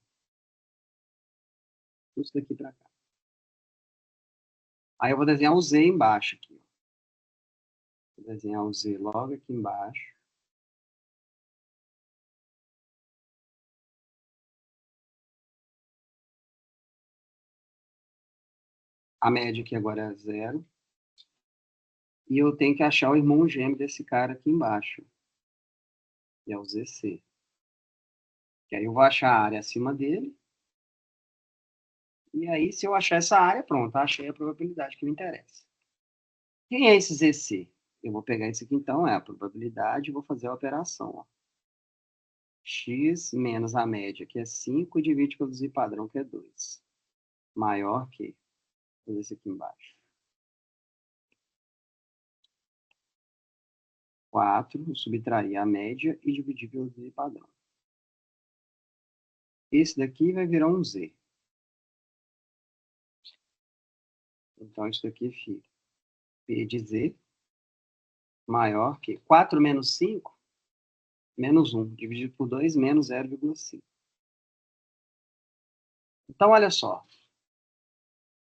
Tudo isso daqui para cá. Aí eu vou desenhar o Z embaixo aqui. Vou desenhar o Z logo aqui embaixo. A média aqui agora é 0. E eu tenho que achar o irmão gêmeo desse cara aqui embaixo. Que é o ZC. Que aí eu vou achar a área acima dele. E aí, se eu achar essa área, pronto, achei a probabilidade que me interessa. Quem é esse ZC? Eu vou pegar isso aqui, então, é a probabilidade, e vou fazer a operação. Ó. X menos a média, que é 5, e divide pelo Z padrão, que é 2. Maior que... Vou fazer isso aqui embaixo. 4, eu subtrair a média e dividir pelo Z padrão. Esse daqui vai virar um Z. Então, isso daqui fica P de Z maior que 4 menos 5, menos 1, dividido por 2, menos 0,5. Então, olha só.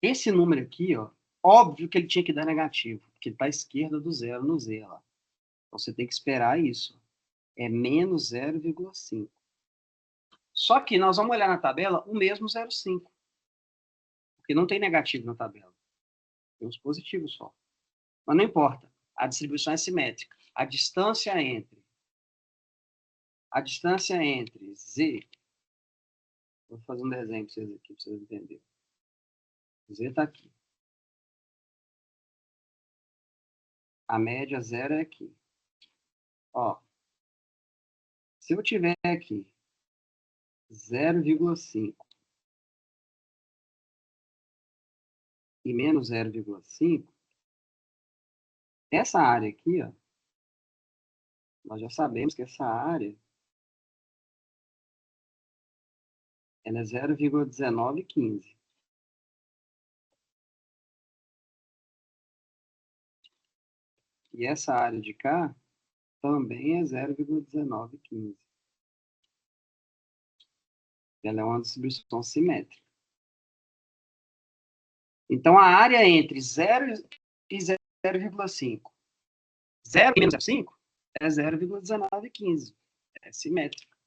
Esse número aqui, ó, óbvio que ele tinha que dar negativo, porque ele está à esquerda do zero no Z lá. Então, você tem que esperar isso. É menos 0,5. Só que nós vamos olhar na tabela o mesmo 0,5. Porque não tem negativo na tabela. Tem os positivos só. Mas não importa. A distribuição é simétrica. A distância entre Z... Vou fazer um desenho para vocês aqui, para vocês entenderem. Z está aqui. A média 0 é aqui. Ó, se eu tiver aqui 0,5 e menos 0,5, essa área aqui, ó, nós já sabemos que essa área ela é 0,1915. E essa área de cá também é 0,1915. Ela é uma distribuição simétrica. Então, a área entre 0 e 0,5, 0 e menos 0,5 é 0,1915. É simétrica.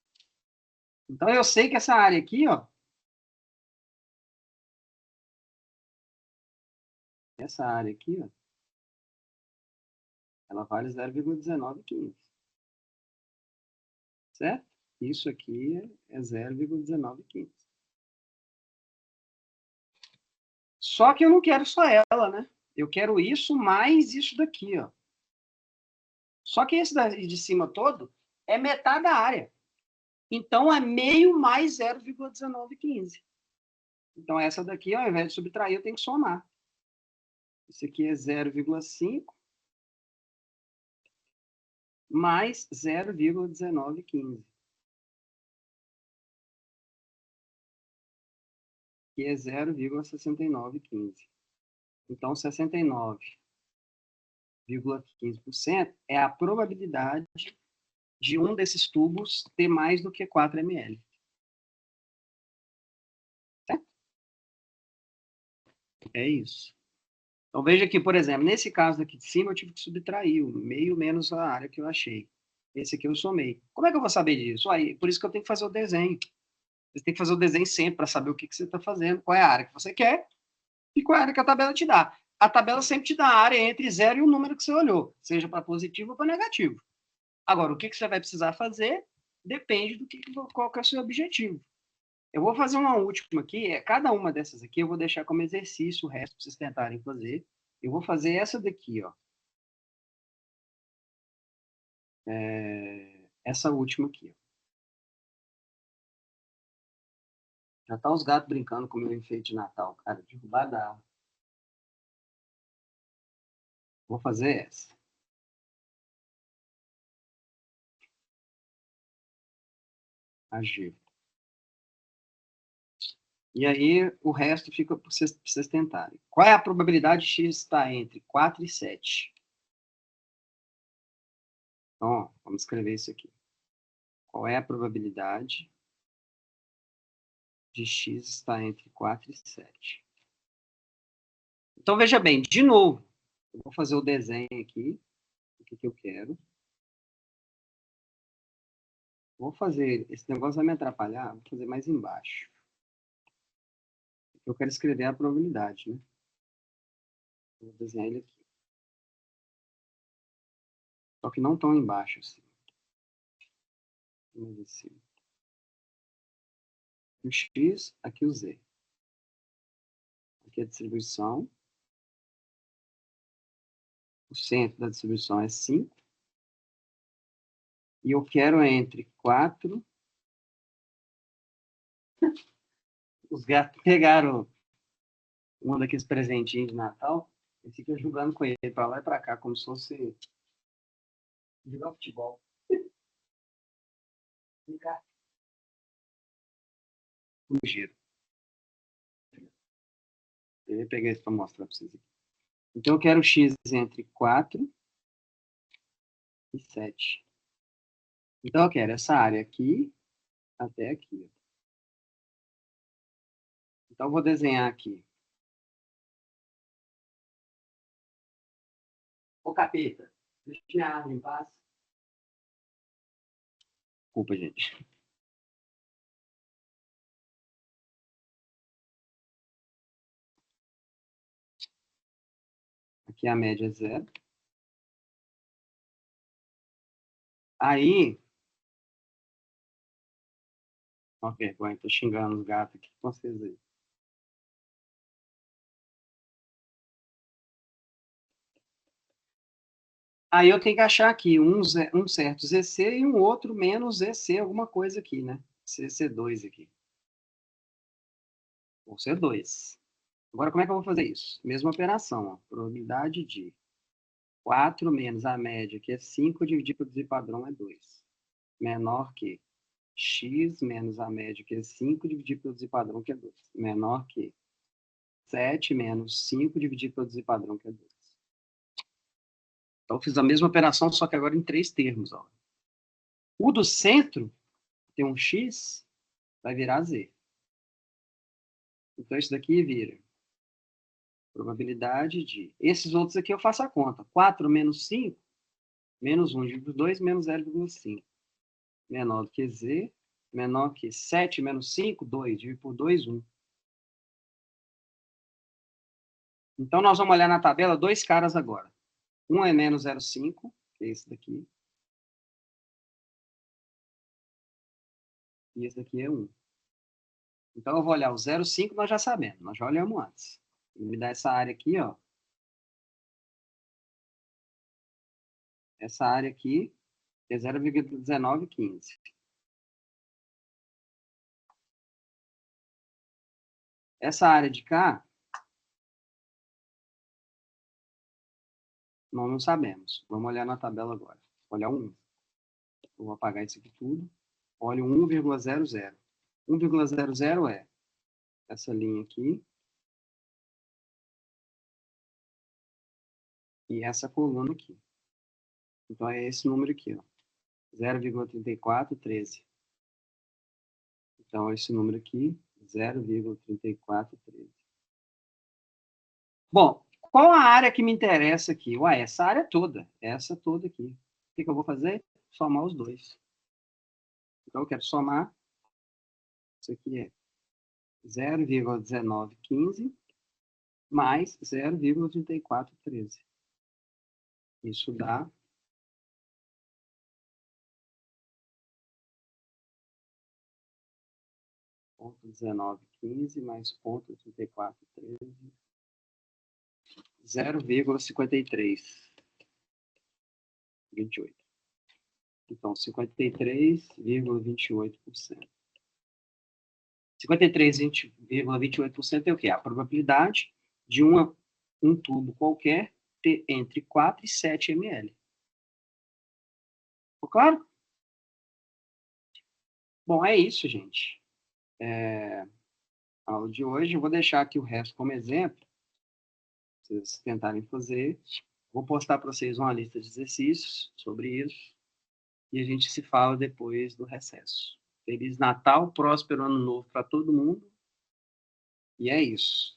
Então, eu sei que essa área aqui, ó, essa área aqui, ó, ela vale 0,1915. Certo? Isso aqui é 0,1915. Só que eu não quero só ela, né? Eu quero isso mais isso daqui, ó. Só que esse daí de cima todo é metade da área. Então, é meio mais 0,1915. Então, essa daqui, ao invés de subtrair, eu tenho que somar. Isso aqui é 0,5 mais 0,1915. Que é 0,6915. Então, 69,15% é a probabilidade de um desses tubos ter mais do que 4 ml. Certo? É isso. Então, veja aqui, por exemplo, nesse caso aqui de cima, eu tive que subtrair o meio menos a área que eu achei. Esse aqui eu somei. Como é que eu vou saber disso? Aí, por isso que eu tenho que fazer o desenho. Você tem que fazer o desenho sempre para saber o que você está fazendo, qual é a área que você quer e qual é a área que a tabela te dá. A tabela sempre te dá a área entre 0 e o número que você olhou, seja para positivo ou para negativo. Agora, o que você vai precisar fazer depende do qual que é o seu objetivo. Eu vou fazer uma última aqui, cada uma dessas aqui eu vou deixar como exercício o resto para vocês tentarem fazer. Eu vou fazer essa daqui, ó. Essa última aqui, ó. Já tá os gatos brincando com o meu enfeite de Natal, cara, derrubar da árvore. Vou fazer essa. A G. E aí, o resto fica para vocês tentarem. Qual é a probabilidade de X estar entre 4 e 7? Então, ó, vamos escrever isso aqui. Qual é a probabilidade de X estar entre 4 e 7? Então, veja bem, de novo, eu vou fazer o desenho aqui, o que eu quero. Vou fazer, esse negócio vai me atrapalhar, vou fazer mais embaixo. Eu quero escrever a probabilidade, né? Vou desenhar ele aqui. Só que não tão embaixo, assim. Vamos ver se... O X, aqui o Z. Aqui a distribuição. O centro da distribuição é 5. E eu quero entre 4... Os gatos pegaram um daqueles presentinhos de Natal e fica jogando com ele para lá e para cá, como se fosse jogar futebol. Fica no giro. Eu ia pegar isso para mostrar para vocês aqui. Então, eu quero x entre 4 e 7. Então, eu quero essa área aqui até aqui. Então, eu vou desenhar aqui. Ô, capeta, deixa minha árvore em paz. Desculpa, gente. Aqui a média é 0. Aí... Ó, vergonha, tô xingando os gatos aqui com vocês aí. Aí eu tenho que achar aqui um certo ZC e um outro menos ZC, alguma coisa aqui, né? CC2 aqui. Ou C2. Agora, como é que eu vou fazer isso? Mesma operação, ó. Probabilidade de 4 menos a média, que é 5, dividir pelo z-padrão é 2. Menor que x menos a média, que é 5, dividir pelo z-padrão, que é 2. Menor que 7 menos 5, dividir pelo z-padrão, que é 2. Então, eu fiz a mesma operação, só que agora em 3 termos. Ó. O do centro tem um x, vai virar z. Então, isso daqui vira probabilidade de... Esses outros aqui eu faço a conta. 4 menos 5, menos 1 dividido por 2, menos 0,5. Menor do que z, menor que 7 menos 5, 2. Dividido por 2, 1. Então, nós vamos olhar na tabela 2 caras agora. Um é menos 0,5, que é esse daqui. E esse daqui é 1. Então, eu vou olhar o 0,5, nós já sabemos. Nós já olhamos antes. Me dá essa área aqui, ó. Essa área aqui é 0,1915. Essa área de cá, nós não sabemos. Vamos olhar na tabela agora. Olhar o 1. Eu vou apagar isso aqui tudo. Olha o 1,00. 1,00 é essa linha aqui. E essa coluna aqui. Então, é esse número aqui, ó. 0,3413. Então, esse número aqui, 0,3413. Bom, qual a área que me interessa aqui? Ué, essa área toda. Essa toda aqui. O que eu vou fazer? Somar os dois. Então, eu quero somar. Isso aqui é 0,1915 mais 0,3413. Isso dá 0,1915 mais 0,3413. 0,5328. Então, 53,28%. 53,28% é o quê? A probabilidade de um tubo qualquer ter entre 4 e 7 ml. Ficou claro? Bom, é isso, gente. A aula de hoje. Eu vou deixar aqui o resto como exemplo. Vocês tentarem fazer. Vou postar para vocês uma lista de exercícios sobre isso. E a gente se fala depois do recesso. Feliz Natal, próspero Ano Novo para todo mundo. E é isso.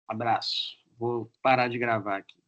Abraço. Vou parar de gravar aqui.